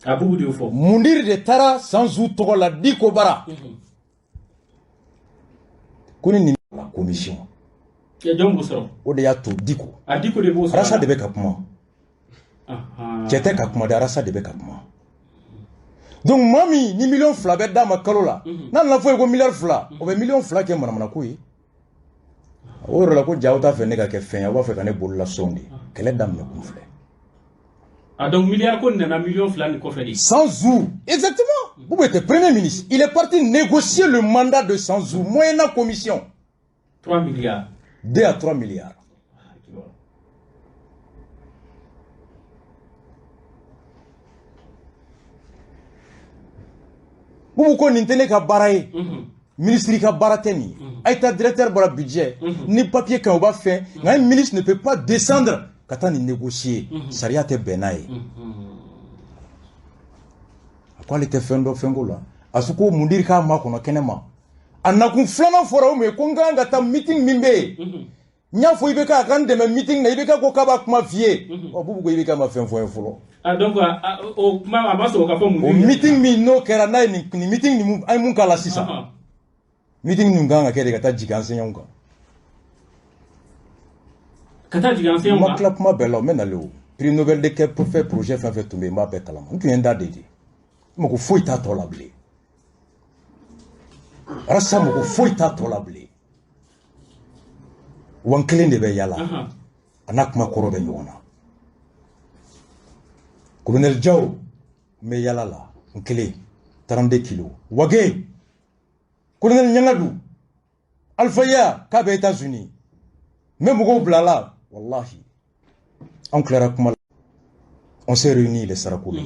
abubu de fo mundir de tara sans ou to la diko bara kuni ni la commission ya jombo so o de ya to diko adiko de bo so rasa de be ka kuma jete ka kuma da rasa de be ka kuma donc mami ni million fla be da makalola nan la fo ko milliard fla o be million fla ke manamana ko yi o ro la ko jawta fe ne ka ke fen ya wa fe ka ne bolla sondi kele dam ne kun fle donc milliard ko na million fla ni ko fe di Sanzou exactement vous êtes premier ministre il est parti négocier le mandat de Sanzou moyennant commission 3 milliards 2 à 3 milliards vous ko nintene ka baraye ministre ka barateni aita directeur bara budget ni papier kan ba fait un ministre ne peut pas descendre quand on négocier saria te benaye akwa le te fendo fengola asuko mundir ka ma kono kenema anakun flana fora me ko nganga ta meeting mimbe nya fo ibeka kan de meeting na ibeka ko kaba kuma vie o bubu ko ibeka ma fen fo folo donc o ma abaso ka fo mundir o meeting mi no kera na ni meeting ni ay mun kala sisa meeting ni nganga kede kata jiganse nyonga kata jiganse nyonga ma clap ma belo menalo prix Nobel de quel pour faire projet fa fait tomber ma be kala tu yenda dedi mo ko foi ta to labli rasa mo ko foi ta to labli wan klende be yala anak ma koro be nyona colonel Diaw me yala la nkele 32 kilos wage colonel Nyangadou Alpha Ya ka be États-Unis même go blala wallahi on clara kuma on s'est réunis les sarakulu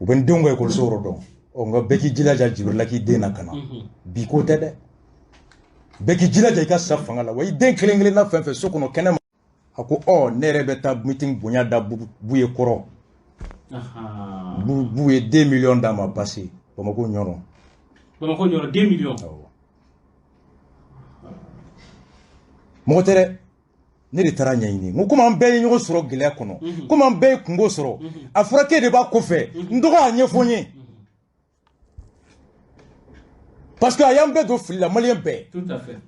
ou ben dongo e ko soro don o nga beki jilaja jibrila ki dena kana bi ko tede beki jilaja ka safanga la way den kelengele na fenfe sokono kenema ako o nere beta meeting bunya da buye koro buye 2 millions da ma passé bamako nyono Bamako y aura 2 millions. Motere ne de tara ɲɛɲini n ko komi an bɛɛ ye ɲɔgɔn sɔrɔ gɛlɛya kɔnɔ komi an bɛɛ ye kungo sɔrɔ a fɔra k'e de b'a kɔfɛ n dɔgɔ a ɲɛfɔ n ye parce que a y'an bɛɛ don fili la maliyɛn bɛɛ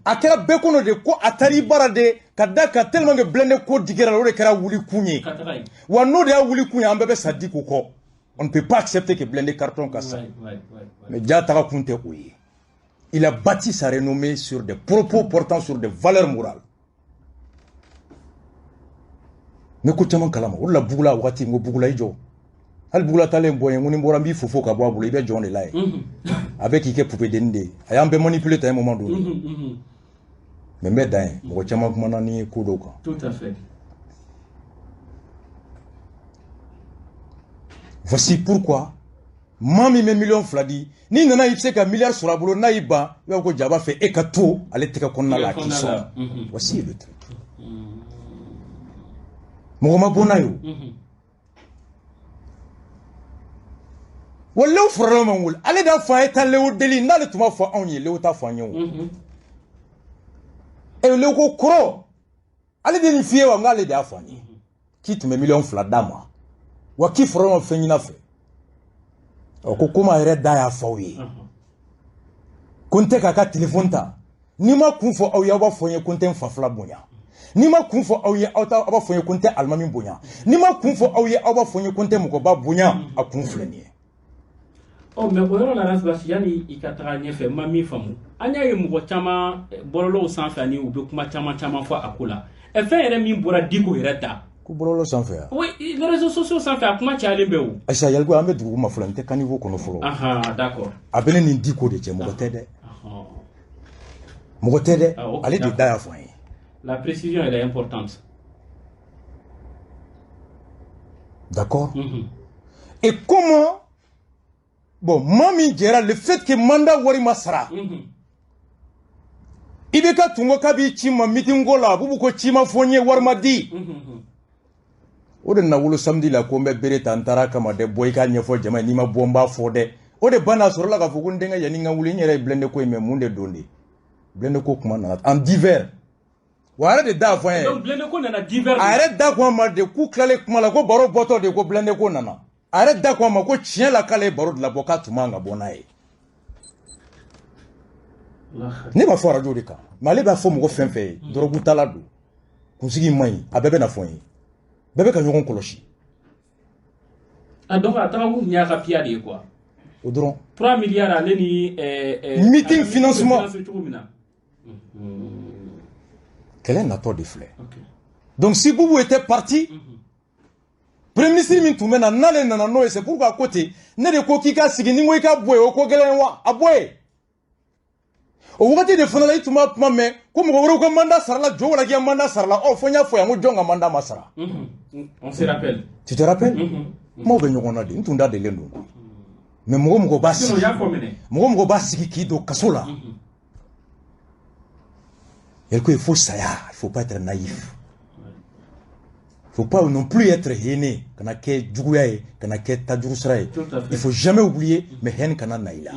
a kɛra bɛɛ kɔnɔ de ko a taara i bara de ka da kan tellement que blende ko digɛra la o de kɛra wuli kun ye wa n'o de y'a wuli kun ye an bɛɛ bɛ sa di k'o kɔ on ne peut pas accepter que blende carton ka sa mais ja taga kun tɛ o ye il a bâti sa renommée sur des propos portant sur des valeurs morales. Ne ko caman kalama o la bugula wagati ngo bugula i jɔ hali bugula talen bɔ ye ngo ni bɔra n b'i fofo ka bɔ a bolo i bɛ jɔn de la ye a bɛ k'i kɛ poupée denni de ye a y'an bɛɛ manipuler ta un moment donné mais n bɛ dan ye mɔgɔ caman kumana ni ko dɔw kan. Tout à fait. Voici pourquoi maa min bɛ miliyɔn 2 di n'i nana i bɛ se ka miliyari sɔrɔ a bolo n'a y'i ban i b'a fɔ ko jaba fɛ e ka to ale tɛgɛ kɔnɔna la a k'i sɔn voici le truc. mɔgɔ ma bɔ n'a ye o wa lew fɔrɔla man wuli ale de y'a fɔ a ye taa lew deli n'ale tun b'a fɔ anw ye lew t'a fɔ an ye o lew ko kɔrɔ ale de nin f'i ye wa n k'ale de y'a fɔ an ye k'i tun bɛ miliyɔn 2 d'a ma wa k'i fɔrɔla ma fɛn ɲina fɛ ko komi a yɛrɛ da y'a fɔ aw ye ko n tɛ k'a ka téléphone ta n'i ma kun fɔ aw ye aw b'a fɔ n ye ko n tɛ n fa fila bonya n'i ma kun fɔ aw ye aw b'a fɔ n ye ko n tɛ alimami bonya n'i ma kun fɔ aw ye aw b'a fɔ n ye ko n tɛ mɔgɔba bonya a kun filɛ nin ye. Oh mais o yɔrɔ la Rasbasi yani i ka taga ɲɛfɛ ma min faamu an y'a ye mɔgɔ caman bɔlɔlɔw sanfɛ ani u bɛ kuma caman fɔ a ko la fɛn yɛrɛ min bɔra Diko yɛrɛ da. Ko bɔlɔlɔ sanfɛ yan. Oui les réseaux sociaux sanfɛ a kuma cayalen bɛ o. Ayisa Yaligo an bɛ dugu ma fɔlɔ n tɛ caniveau kɔnɔ fɔlɔ. D'accord. A bɛ ne ni Diko de cɛ mɔgɔ tɛ dɛ. Mɔgɔ tɛ dɛ ale de da y'a fɔ an ye. La précision elle est importante. D'accord. Et comment bon mami jɛra le fait que mandat wari ma sara i bɛ ka tungo k'a b'i ci ma meeting ko la bubu ko ci ma fɔ n ye wari ma di o de na wolo samedi la ko n bɛ bere ta n taara kama dɛ bɔ i k'a ɲɛfɔ jama ye n'i ma bɔ n b'a fɔ dɛ o de banna a sɔrɔla k'a fɔ ko n denkɛ yanni n ka wuli n yɛrɛ ye blende ko in mɛ mun de don de blende ko kuma nana en divers wa a yɛrɛ de da fɔ an ye donc blende ko nana divers a yɛrɛ da ko an ma de k'u tilalen kuma la ko baro bɔtɔ de ko blende ko nana a yɛrɛ da ko an ma ko tiɲɛ la k'ale ye baro de labɔ k'a tun man ka bɔ n'a ye ne b'a fɔ arajo de kan mais ale b'a fɔ mɔgɔ fɛn fɛn ye dɔrɔgu tala don kunsigi man ɲi a bɛɛ bɛ na fɔ n ye bɛɛ bɛ ka ɲɔgɔn kɔlɔsi donc a taga kun y'a ka piya de ye quoi o dɔrɔn 3 milliards ale ni meeting financement kɛlɛ natɔ de filɛ donc si Boubou était parti premier ministre min tun bɛ na n'ale nana n'o ye c'est pourquoi ko ten ne de ko k'i ka sigi ni n ko i ka bɔ yen o ko gɛlɛn wa a bɔ yen o wagati de fana la i tun b'a kuma mɛn ko mɔgɔ wɛrɛw ka mandat sarala jɔn wɛrɛ k'i ka mandat sarala fɔ n y'a fɔ yan ko jɔn ka mandat ma sara. On se rappelle. Tu te rappelles? kumaw bɛ ɲɔgɔn na de n tun da delen don mais mɔgɔ b'a sigi mɔgɔ b'a sigi k'i don kaso la il faut saya il faut pas être naïf. Il ne faut pas non plus être haineux, kana kɛ juguya ye, kana kɛ tajuru sira ye. Il faut jamais oublier, mais haine kana na ila.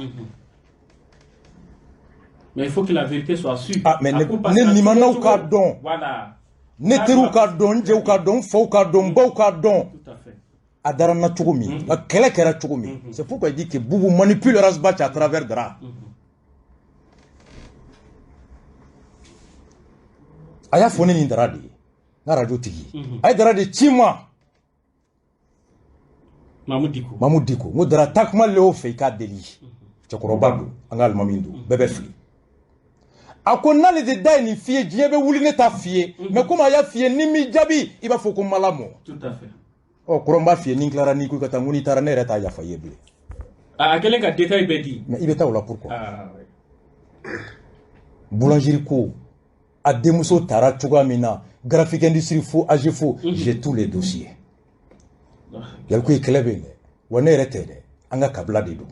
Mais il faut que la vérité soit sûre. Ah, mais ne nimanaw ka dɔn. Voilà. Ne teriw ka dɔn, n jɛw ka dɔn, n faw ka dɔn, n baw ka dɔn. Tout à fait. A dara na cogo min, a kɛlɛ kɛra cogo min. C'est pourquoi il dit que Boubou manipule Rasbach à travers Dra. A y'a fɔ ne ni Dra de ye. Na radio tigi ay Dra de ci ma Mamu Diko ngo Dra takuma leo fɛ i k'a deli cɛkɔrɔba don an ka alimami don bɛɛ bɛ fili a ko n'ale de da ye nin f'i ye diɲɛ bɛ wuli ne t'a f'i ye mais comme a y'a f'i ye ni m'i jaabi i b'a fɔ ko mala mɔ kɔrɔ n b'a f'i ye ni n tilara n'i ko i ka taa n ko n'i taara ne yɛrɛ t'a yafa i ye bilen a kɛlen ka détail bɛɛ di mais i bɛ taa o la pourquoi boulangerie ko a denmuso taara cogoya min na graphique industrie fo AGEFO j'ai tous les dossiers Yaligo ye kɛlɛ bɛ yen dɛ wa ne yɛrɛ tɛ dɛ an ka kabila de don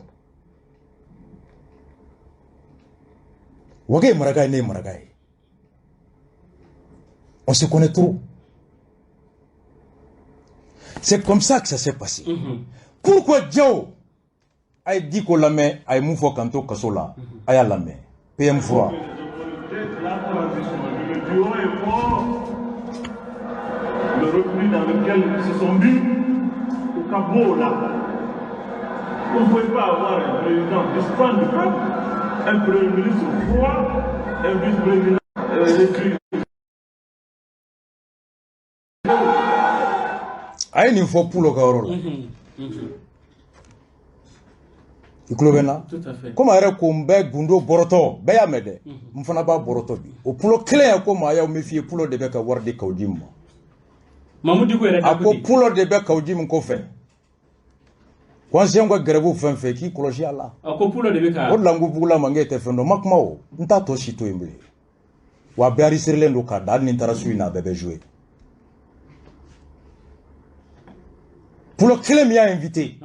Wage ye maraka ye ne ye maraka ye on se connaît trop c'est comme ça que ça s'est passé pourquoi Diao ay di ko lamɛ ay mun fɔ kanto kaso la a y'a lamɛ PM fura le repli dans lequel ils se sont mis au cabot là. Vous ne pouvez pas avoir un président distant du peuple, un premier ministre froid, un vice-président écrit. ay nin fɔ pulo ka yɔrɔ la i tulo bɛ n na komi a yɛrɛ ko n bɛ gundo bɔrɔtɔ bɛɛ y'a mɛn dɛ n fana b'a bɔrɔtɔ bi o pulo kelen ya ko maa y'aw min f'i ye pulo de bɛ ka wari di Kawji ma a ko pulo de bɛ Kawji min kɔfɛ kɔnsiyɛnw ka gɛrɛbu fɛn fɛn k'i kɔlɔsi a la o de la n ko bugula ma n k'e tɛ fɛn dɔn ma kuma o n t'a tɔ si to yen bilen wa bɛɛ ariserilen don k'a da hali ni n taara su in na a bɛɛ bɛ jouer pulo kelen min y'a invité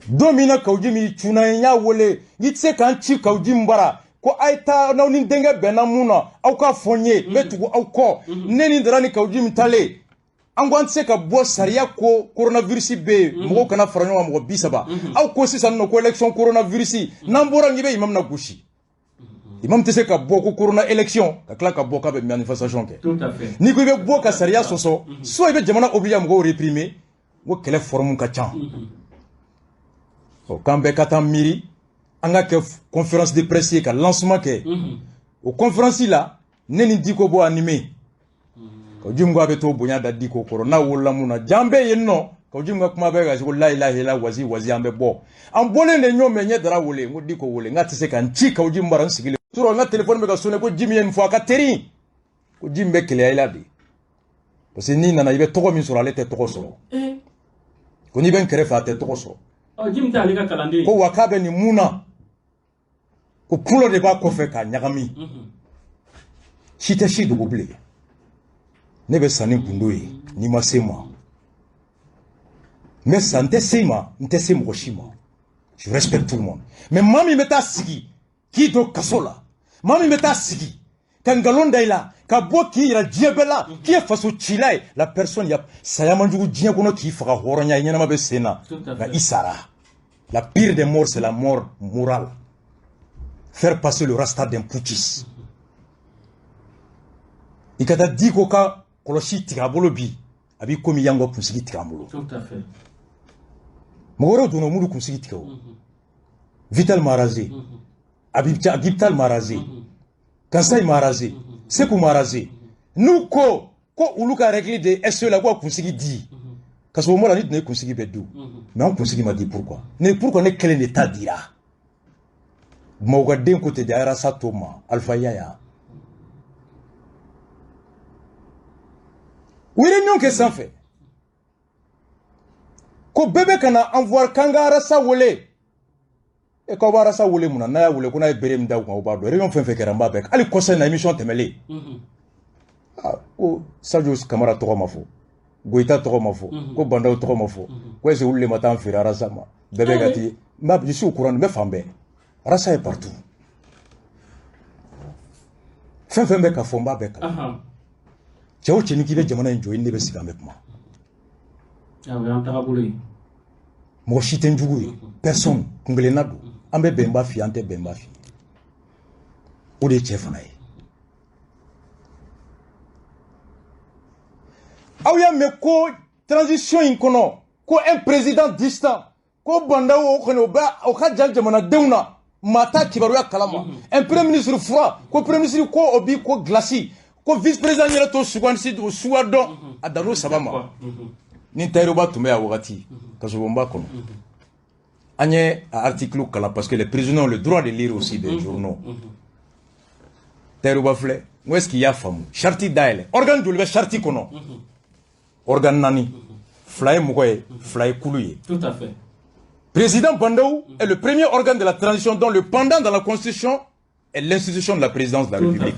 don min na Kawji min cunna n y'a wele n'i tɛ se k'an ci Kawji min bara ko a ye taa n'aw ni denkɛ bɛnna mun na aw ka fɔ n ye n bɛ tugu aw kɔ ne ni dara ni Kawji min talen an ko an tɛ se ka bɔ sariya ko coronavirus bɛ yen mɔgɔw kana fara ɲɔgɔn kan mɔgɔ 30 aw ko sisan nɔ ko élection coronavirus n'an bɔra n'i bɛ imam na gosi imam tɛ se ka bɔ ko corona élection ka tila ka bɔ k'a bɛ manifestation kɛ n'i ko i bɛ bɔ ka sariya sɔsɔ soit i bɛ jamana obligé mɔgɔw réprimer n ko kɛlɛ forme ka ca k'an bɛɛ ka taa miiri an ka kɛ conférence de presse ye ka lancement kɛ o conférence la ne ni Diko bɔ animé Kawji min ko a bɛ t'o bonya da Diko kɔrɔ n'a wolola mun na jan bɛ yen nɔ Kawji min ka kuma bɛ ka se ko la ilaha illallah wazi wazi an bɛ bɔ an bɔlen de ɲɔgɔn mɛ ɲɛ dara wele n ko Diko wele n k'a tɛ se ka n ci Kawji min bara n sigilen tura n ka téléphone bɛ ka sonné ko Jimi ye nin fɔ a ka teri ko Jimi bɛ keleya i la de parce que n'i nana i bɛ tɔgɔ min sɔrɔ ale tɛ tɔgɔ sɔrɔ ko n'i bɛ n kɛrɛfɛ a tɛ tɔgɔ sɔrɔ ko wa k'a bɛ nin mun na ko pulo de b'a kɔfɛ k'a ɲagami si tɛ si dogo bilen ne bɛ san ni gundo ye n'i ma se ma n bɛ san n tɛ se ma n tɛ se mɔgɔ si ma je respecte tout le monde mais maa min bɛ taa sigi k'i don kaso la maa min bɛ taa sigi ka nkalon da i la ka bɔ k'i yira diɲɛ bɛɛ la k'i ye faso cila ye la personne ya saya man jugu diɲɛ kɔnɔ k'i faga hɔrɔnya i ɲɛnama bɛ sen na nka i sara la pire des morts c'est la mort morale faire passer le rasta d'un putschiste i ka taa Diko ka kɔlɔsi tigɛ a bolo bi a b'i komi yan ka kunsigi tigɛ an bolo mɔgɔ wɛrɛw donna m'olu kunsigi tigɛ o Vital m'a rasé Abibtal m'a rasé Kansayi m'a rasé Seku m'a rasé n'u ko olu ka règle de SE la ko kunsigi di ka sɔrɔ o la ni tun ye kunsigi bɛɛ du mais an kunsigi ma di pourquoi ne kelen de ta dira Bamakɔ ka den ko tɛ di a yɛrɛ sa to ma Alpha Yaya u ye réunion kɛ sanfɛ ko bɛɛ bɛ ka na envoyer k'an ka arasa wele e k'aw b'a arasa wele mun na n'a y'a wele ko n'a ye bere min da u kan o b'a dɔn réunion fɛn fɛn kɛra n b'a bɛɛ hali kɔsa in na émission tɛmɛlen ko Sadio Kamara tɔgɔ ma fɔ Goïta tɔgɔ ma fɔ ko Bandaw tɔgɔ ma fɔ ko est-ce que olu le ma taa an feere arasa ma bɛɛ bɛ ka ti je suis au courant n bɛ fan bɛɛ arasa est partout fɛn fɛn bɛ ka fɔ n b'a bɛɛ kalan cɛ o cɛ ni k'i bɛ jamana in jɔ i ni ne bɛ sigi an bɛ kuma mɔgɔ si tɛ n jugu ye personne kunkelenna don an bɛ bɛnba f'i ye an tɛ bɛnba f'i ye o de ye cɛ fana ye aw y'a mɛn ko transition in kɔnɔ ko un président distant ko Bandaw o kɔni o ka jan jamanadenw na maa t'a kibaruya kalama un premier ministre fura ko premier ministre ko o bi ko glace ko vice président yɛrɛ to sugandisi o suguya dɔn a dan'o 3 ma ni Tayiroba tun bɛ yan wagati kasobonba kɔnɔ an ye article kalan parce que les prisonniers ont le droit de lire aussi des journaux Tayiroba filɛ n ko est-ce qu'il y'a faamu charte dayɛlɛ organe joli bɛ charte kɔnɔ organe 4 fila ye mɔgɔ ye fila ye kulu ye tout à fait président Bandaw est le premier organe de la transition dont le pendant dans la constitution est l'institution de la présidence de la République.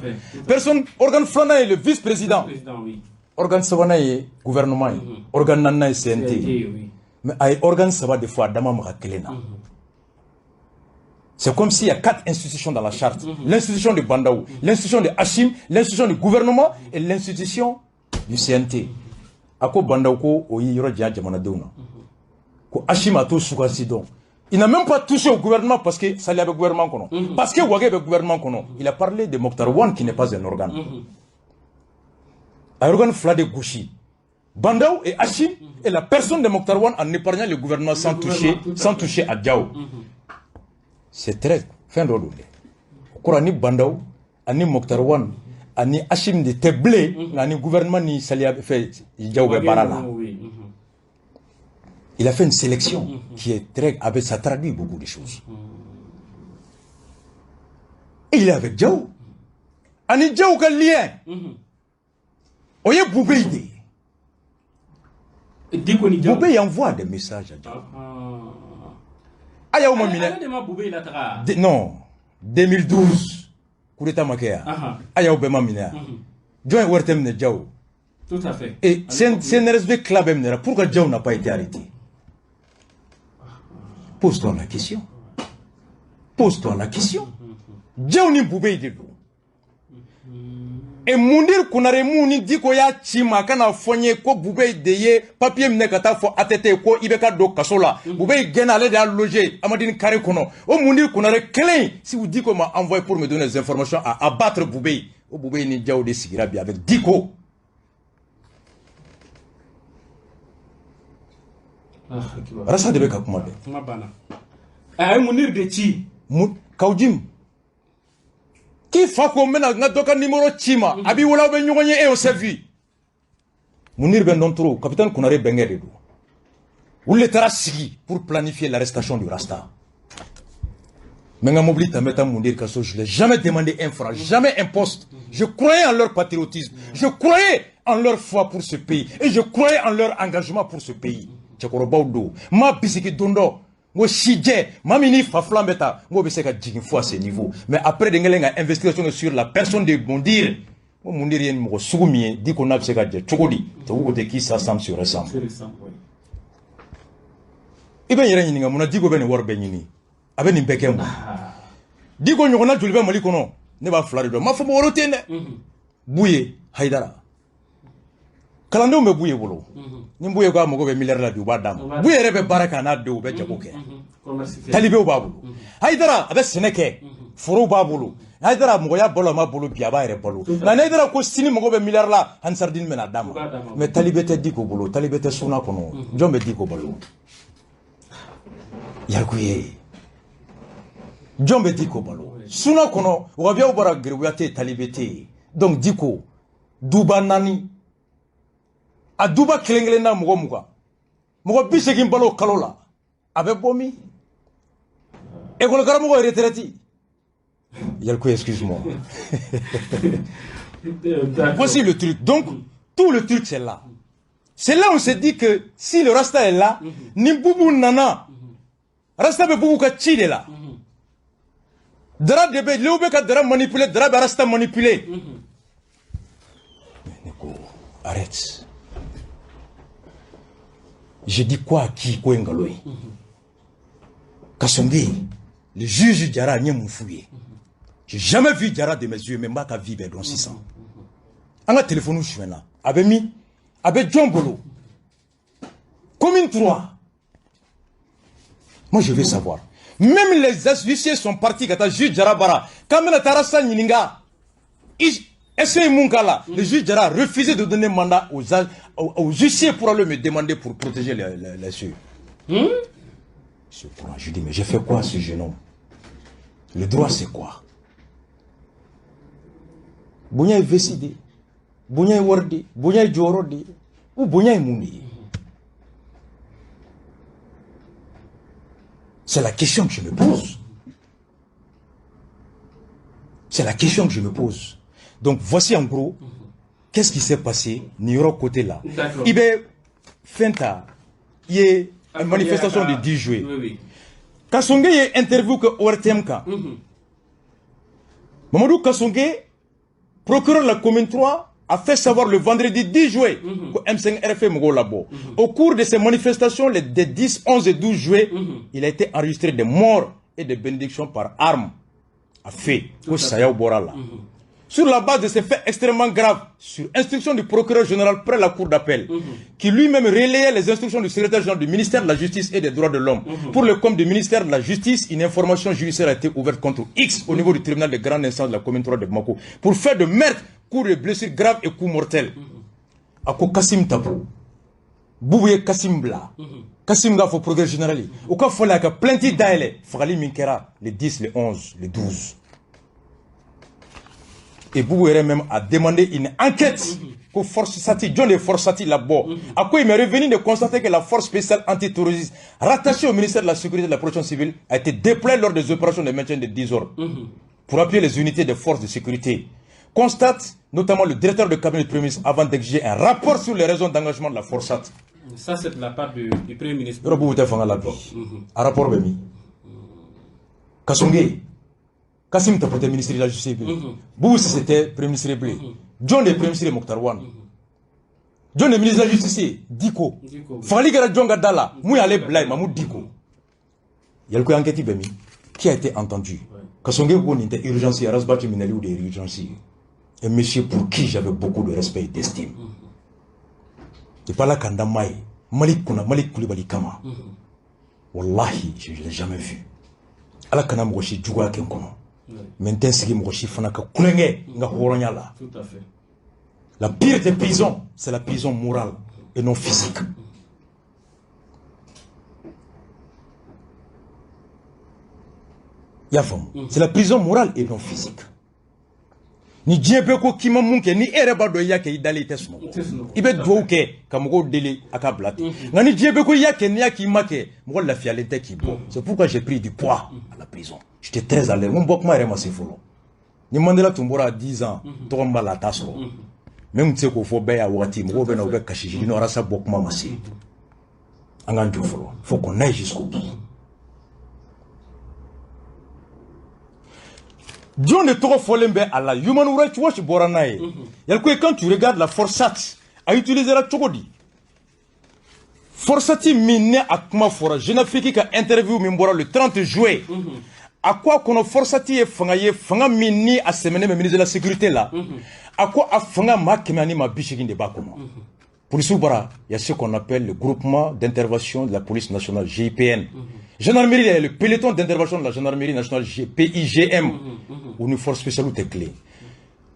Personne, organe flanan est le vice-président. Oui. Organe savana est gouvernement. Organe nana est CNT. Oui. Mais il organe sava des fois Adama Marakelena. C'est comme s'il y a 4 institutions dans la charte. L'institution de Bandaw, l'institution de Hachim, l'institution du gouvernement et l'institution du CNT. Ako bandaw ko oyi yoro dia jamana deuna. Ko Ashima to sukasi donc. Il n'a même pas touché au gouvernement parce que ça l'avait gouvernement kono. Parce que Ouagé avait gouvernement kono. Il a parlé de Mokhtar Wan qui n'est pas un organe. Un organe fladé gauchi. Bandaw et Hachim est la personne de Mokhtar Wan en épargnant le gouvernement sans toucher à Diao. C'est très fin de l'eau. Korani Bandaw, ani Mokhtar Wan, ani Hachim de Teblé, ani gouvernement ni Salia fait Diao Barala. Il a fait une sélection qui est très, ça traduit beaucoup de choses. Et il est avec Diao. Ani Diao quel lien? Oye Boubé. Boubé envoie des messages à Diao. Ayaou Mamina. Non, 2012. Coup d'état Makea. Ayaou Bemamina. Joint Wertem ne Diao. Tout à fait. Et c'est un respect clair. Pourquoi Diao n'a pas été arrêté? Pose-toi la question. Pose-toi la question. Diao ni Boubé de l'eau. Et Mounir Kounare Mouni dit ko ya chima kana fonye ko Boubé deye papier mne kata fo atete ko ibeka do kasola. Boubé gena ale de loger Amadine Kare kono. O Mounir Kounare clé si vous dites qu'on m'a envoyé pour me donner des informations à abattre Boubé. O Boubé ni Diao de sigira bi avec Diko. Rasa de ka kuma de. Mabana. Ay Mounir de chi. Kaujim. Qui fait qu'on mène à notre numéro Chima, Abi Wala Ben Yonye et au servi. Mounir Ben Dontro, capitaine Kounare Benguer. Où l'État sigi pour planifier l'arrestation du Rasta. Mais à m'oublie ta mettre Mounir Kasso, je ne l'ai jamais demandé un franc, jamais un poste. Je croyais en leur patriotisme, je croyais en leur foi pour ce pays, et je croyais en leur engagement pour ce pays. Tchekorobaoudo, ma bisiki dondo. Moi, Chidje, Mamini Faflan Beta, moi, je sais que j'ai une fois à ce niveau. Mais après, il y a une investigation sur la personne de Mondir. Moi, Mondir, il y a une soumie, dit qu'on a fait que j'ai Tchokodi. Tu vois, qui ça semble sur ressemble. Et bien, il y a une on a dit qu'on a une war benini. Avec une béquille. Dit qu'on a du libre malikono. Ne va flarido. Ma femme orotene. Bouye, Haïdara. Kalando me bouye bolo. Nimbuye kwa mogobe milliard la du badam. Bouye rebe baraka na de obe jaboke. Talibé o babulu. Haïdara abe seneke. Foro babulu. Haïdara mogoya bolo ma bolo biaba ere bolo. Na haïdara ko sini mogobe milliard la hansardine mena dama. Mais talibé te diko bolo, talibé te suna kono. Jombe diko bolo. Yakuye. Jombe diko bolo. Suna kono wabia obara grewate talibé te. Donc diko duba nani a duba kelengele na mugo muga mugo bisegin balo kalola abe bomi ekolo karamugo retraité yalko excuse-moi. Voici le truc. Donc tout le truc c'est là on se dit que si le Rasta est là nimbubu nana Rasta be bubu ka chide là dara de be lewbe ka dara manipuler dara be Rasta manipuler. Arrête. Je dis quoi à qui, quoi ngaloy. Kasombi, le juge Diarra n'y m'a fouillé. J'ai jamais vu Diarra de mes yeux, même pas qu'à vivre dans 600. On a téléphoné, je suis là. Avec mi, avec John Bolo. Commune 3. Moi, je veux savoir. Même les huissiers sont partis quand le juge Diarra Bara. Quand même, Tarasa Nininga. Le juge Diarra a refusé de donner mandat aux huissiers pour aller me demander pour protéger les cieux. Je dis, mais j'ai fait quoi à ce jeune homme? Le droit, c'est quoi? Bounya est Veside, Bounya est Wardi, Bounya est Djorodi, ou Bounya est Mouni. C'est la question que je me pose. C'est la question que je me pose. Donc voici en gros, qu'est-ce qui s'est passé, Niro côté là. Il y a une manifestation de 10 juillet. Kassongue y a interview que ORTMK. Mamadou Kassongue, procureur de la commune 3, a fait savoir le vendredi 10 juillet que M5 RFM Mogo Labo. Au cours de ces manifestations, les 10, 11 et 12 juillet, il a été enregistré des morts et des bénédictions par armes à fait. sur la base de ces faits extrêmement graves, sur instruction du procureur général près la cour d'appel, qui lui-même relayait les instructions du secrétaire général du ministère de la Justice et des Droits de l'Homme. Pour le compte du ministère de la Justice, une information judiciaire a été ouverte contre X au niveau du tribunal de grande instance de la commune 3 de Bamako pour faire de meurtre, coups de blessures graves et coups mortels. Ako Kassim Tabou, Boubouye Kassim Bla, Kassim Gafo procureur général, au cas où il y a plein de daïle, Fagali Minkera, les 10, les 11, les 12. Et Boubouere même a demandé une enquête pour Force Sati, John de Force Sati là-bas. À quoi il m'est revenu de constater que la force spéciale antiterroriste rattachée au ministère de la Sécurité et de la Protection civile a été déployée lors des opérations de maintien de désordre pour appuyer les unités de forces de sécurité. Constate notamment le directeur de cabinet du Premier ministre avant d'exiger un rapport sur les raisons d'engagement de la force Sati. Ça, c'est de la part du Premier ministre. Un rapport Bemi. Kasungé. Kassim Tapote ministre de la Justice. Boubou c'était Premier ministre Blé. John est Premier ministre Mokhtar Wan. John est ministre de la Justice. Diko. Fali Gara John Gadala. Mouya Ale Blay Mamou Diko. Il y a le coup enquête Bemi qui a été entendu. Kasungé Boun était urgence à Rasbati Minali ou des urgences. Un monsieur pour qui j'avais beaucoup de respect et d'estime. Et pas là Kanda Maï. Malik Kuna, Malik Koulibaly Kama. Wallahi, je ne l'ai jamais vu. Ala Kana Mouchi Djougwa Kenkono. Maintenant, c'est la pire des prisons, c'est la prison morale et non physique. C'est la prison morale et non physique. Ni djebeko ki mamunke ni ereba do yake idali tesno. Ibe dwoke kamugo dele akablate. Ngani djebeko yake ni yaki make mo la fialete ki bo. C'est pourquoi j'ai pris du poids à la prison. J'étais très à l'aise. Mon bok ma rema se folo. Ni Mandela Tumbora à 10 ans, tomba la tasso. Même tu sais qu'il faut bien wati, mo be na be kashi, ni ora sa bok ma masi. Angan du folo. Faut qu'on aille jusqu'au bout. John de Toro Folembe à la Human Rights Watch Boranae. Quand tu regardes la Forsat, a utilisé la Chogodi. Forsati mine à Kmafora, Jeune Afrique qui a interviewé Mimbora le 30 juillet. À quoi qu'on a Forsati et Fangaye, Fanga mini à semaine, mais ministre de la Sécurité là. À quoi a Fanga Makemani ma bichikin de Bakoma. Pour Soubara, il y a ce qu'on appelle le groupement d'intervention de la police nationale, GIPN. Gendarmerie, il y a le peloton d'intervention de la gendarmerie nationale, PIGM, ou une force spéciale ou clé.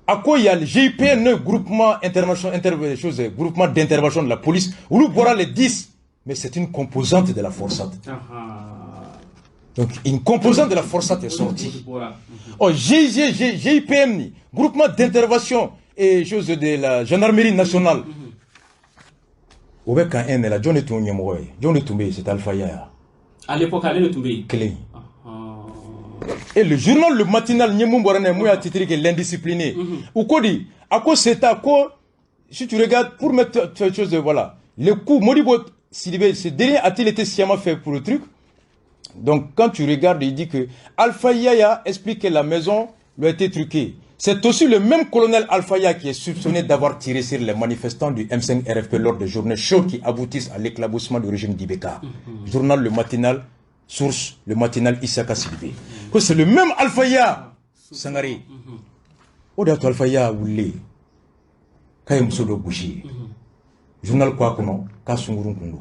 À quoi il y a le GIPN, groupement d'intervention de la police, où nous boira les 10, mais c'est une composante de la forçate. Donc, une composante de la forçate est sortie. Oh, GIPM, groupement d'intervention et chose de la gendarmerie nationale. Quand un est là, John est tombé, c'est Alpha Yaya. À l'époque, elle est tombée. Clé. Et le journal, le matinal, Nyemumborane, a titré que l'indiscipliné. Ou quoi dit, à quoi c'est à quoi, si tu regardes, pour mettre quelque chose de, voilà, le coup, Modibo, ce dernier a-t-il été sciemment fait pour le truc? Donc, quand tu regardes, il dit que Alpha Yaya explique que la maison lui a été truquée. C'est aussi le même colonel Alpha Yaya qui est soupçonné d'avoir tiré sur les manifestants du M5 RFP lors des journées chaudes qui aboutissent à l'éclaboussement du régime d'Ibeka. Journal Le Matinal, source Le Matinal Issaka Sidibé. C'est le même Alpha Yaya Sangari. Odato Alpha Yaya Oulé. Kayem Sodo Bouchi. Journal Kwakono, Kasungurun Kundu.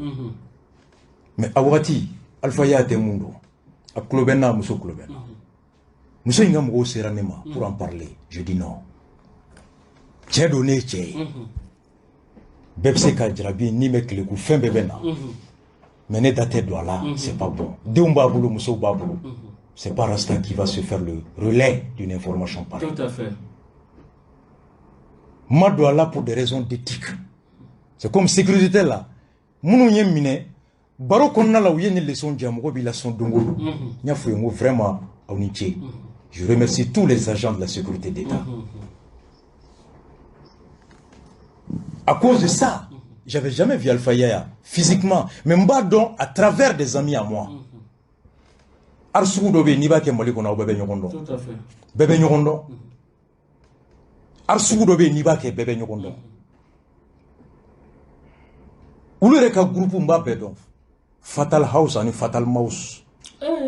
Mais Awati, Alpha Yaya Temundo. A Klobena, Mousso Klobena. Nous sommes pour en parler. Je dis non. J'ai donné, Bebse Kadjabi, ni mec le coup, fin bébéna. Mais ne date de là, c'est pas bon. Deumbaboulou, Mousso Baboulou. C'est pas Rasta qui va se faire le relais d'une information pareille. Tout à fait. Moi, dois là pour des raisons d'éthique. C'est comme sécurité là. Mounou mine, Baro konna la ouye ni leçon diamogo bi la son dongo. Nya fouyengo vraiment auniché. Je remercie tous les agents de la sécurité d'État. À cause de ça, j'avais jamais vu Alpha Yaya physiquement, mais Mbadon à travers des amis à moi. Arsougou dobe niba ke mali kona bébé nyokondo. Tout à fait. Bébé nyokondo. Arsougou dobe niba ke bébé nyokondo. Oulere ka groupe Mbappé donc Fatal House ani Fatal Mouse.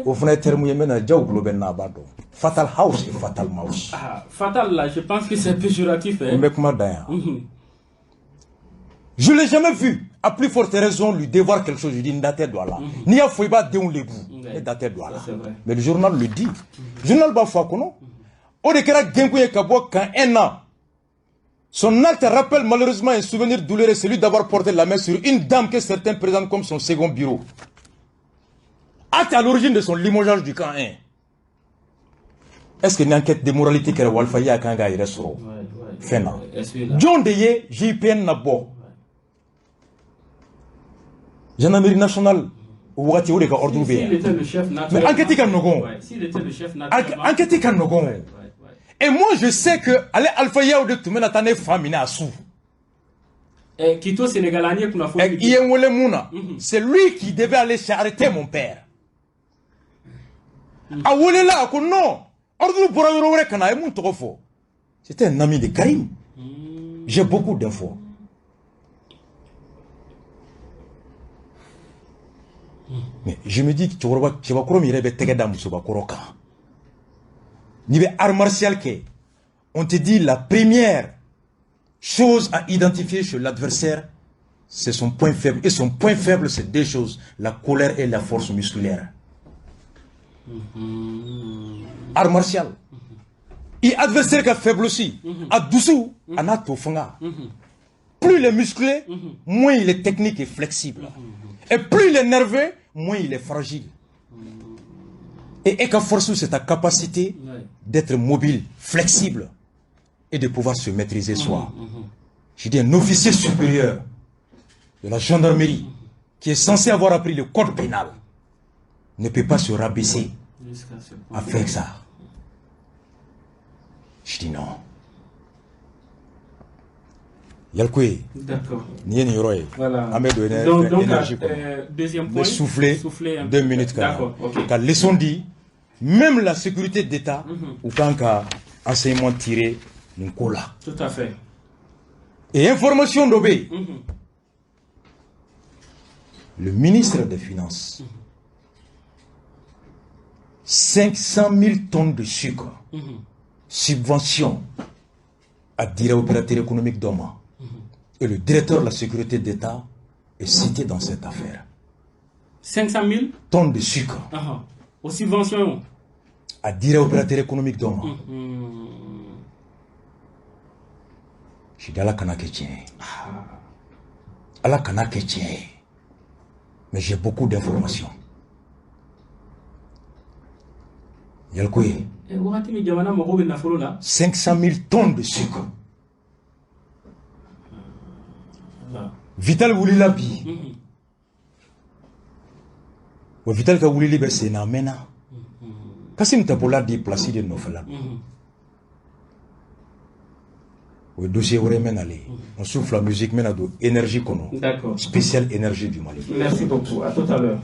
Au fond, terme yemena jaw globen na bado. Fatal house et fatal mouse. Ah, fatal là, je pense que c'est péjoratif. Hein? Je ne l'ai jamais vu. À plus forte raison, lui devoir quelque chose. Je dis, Ndate doit là. Ni a fouiba de un lebou. Ndate doit là. Mais le journal le dit. Le journal va faire quoi, non? Au décret Gengouye Kabo, quand un an, son acte rappelle malheureusement un souvenir douloureux, celui d'avoir porté la main sur une dame que certains présentent comme son second bureau. Acte à l'origine de son limogeage du camp 1. Est-ce qu'il y a une enquête de moralité qui est Walfaïa à Kanga et Ressoro? Fena. John Deye, JPN Nabo. Gendarmerie nationale. S'il était le chef naturel. S'il était le chef naturel. Et moi je sais que aller Alpha ou de tout le monde famine à sous. Quito Sénégalais qu'on a fait. C'est lui qui devait aller arrêter mon père. Ah ouais là, non. C'était un ami de Karim. J'ai beaucoup d'infos. Mais je me dis que tu vas croire qu'il y a des gens qui sont il y a art martial qui on te dit la première chose à identifier chez l'adversaire, c'est son point faible. Et son point faible, c'est deux choses, la colère et la force musculaire. Art martial. Et adversaire qui est faible aussi. À doucou, à Natofanga. Plus il est musclé, moins il est technique et flexible. Et plus il est nerveux, moins il est fragile. Et Eka Force, c'est ta capacité d'être mobile, flexible et de pouvoir se maîtriser soi. Je dis un officier supérieur de la gendarmerie qui est censé avoir appris le code pénal ne peut pas se rabaisser à faire ça. Je dis non. Yalkoué. D'accord. Voilà. Donc, deuxième point. Souffler 2 minutes. D'accord. Okay. Car leçon dit, même la sécurité d'État, ou quand enseignement tiré, nous colla. Tout à fait. Et information d'Obé. Le ministre des Finances, 500 000 tonnes de sucre, subvention à dire opérateur économique d'Oma. Et le directeur de la sécurité d'État est cité dans cette affaire. 500 000 tonnes de sucre. Aux subventions. À dire opérateur économique d'Oma. Je suis dans la Kanaketien. À la Kanaketien. Mais j'ai beaucoup d'informations. Yalkoué. 500 000 tonnes de sucre. Vital Woulila bi. Vital ka Woulili be c'est na mena. Kasim tapola di Placide Nofela. Le dossier aurait mené. On souffle la musique mena de énergie qu'on a. D'accord. Spéciale énergie du Mali. Merci beaucoup. À tout à l'heure.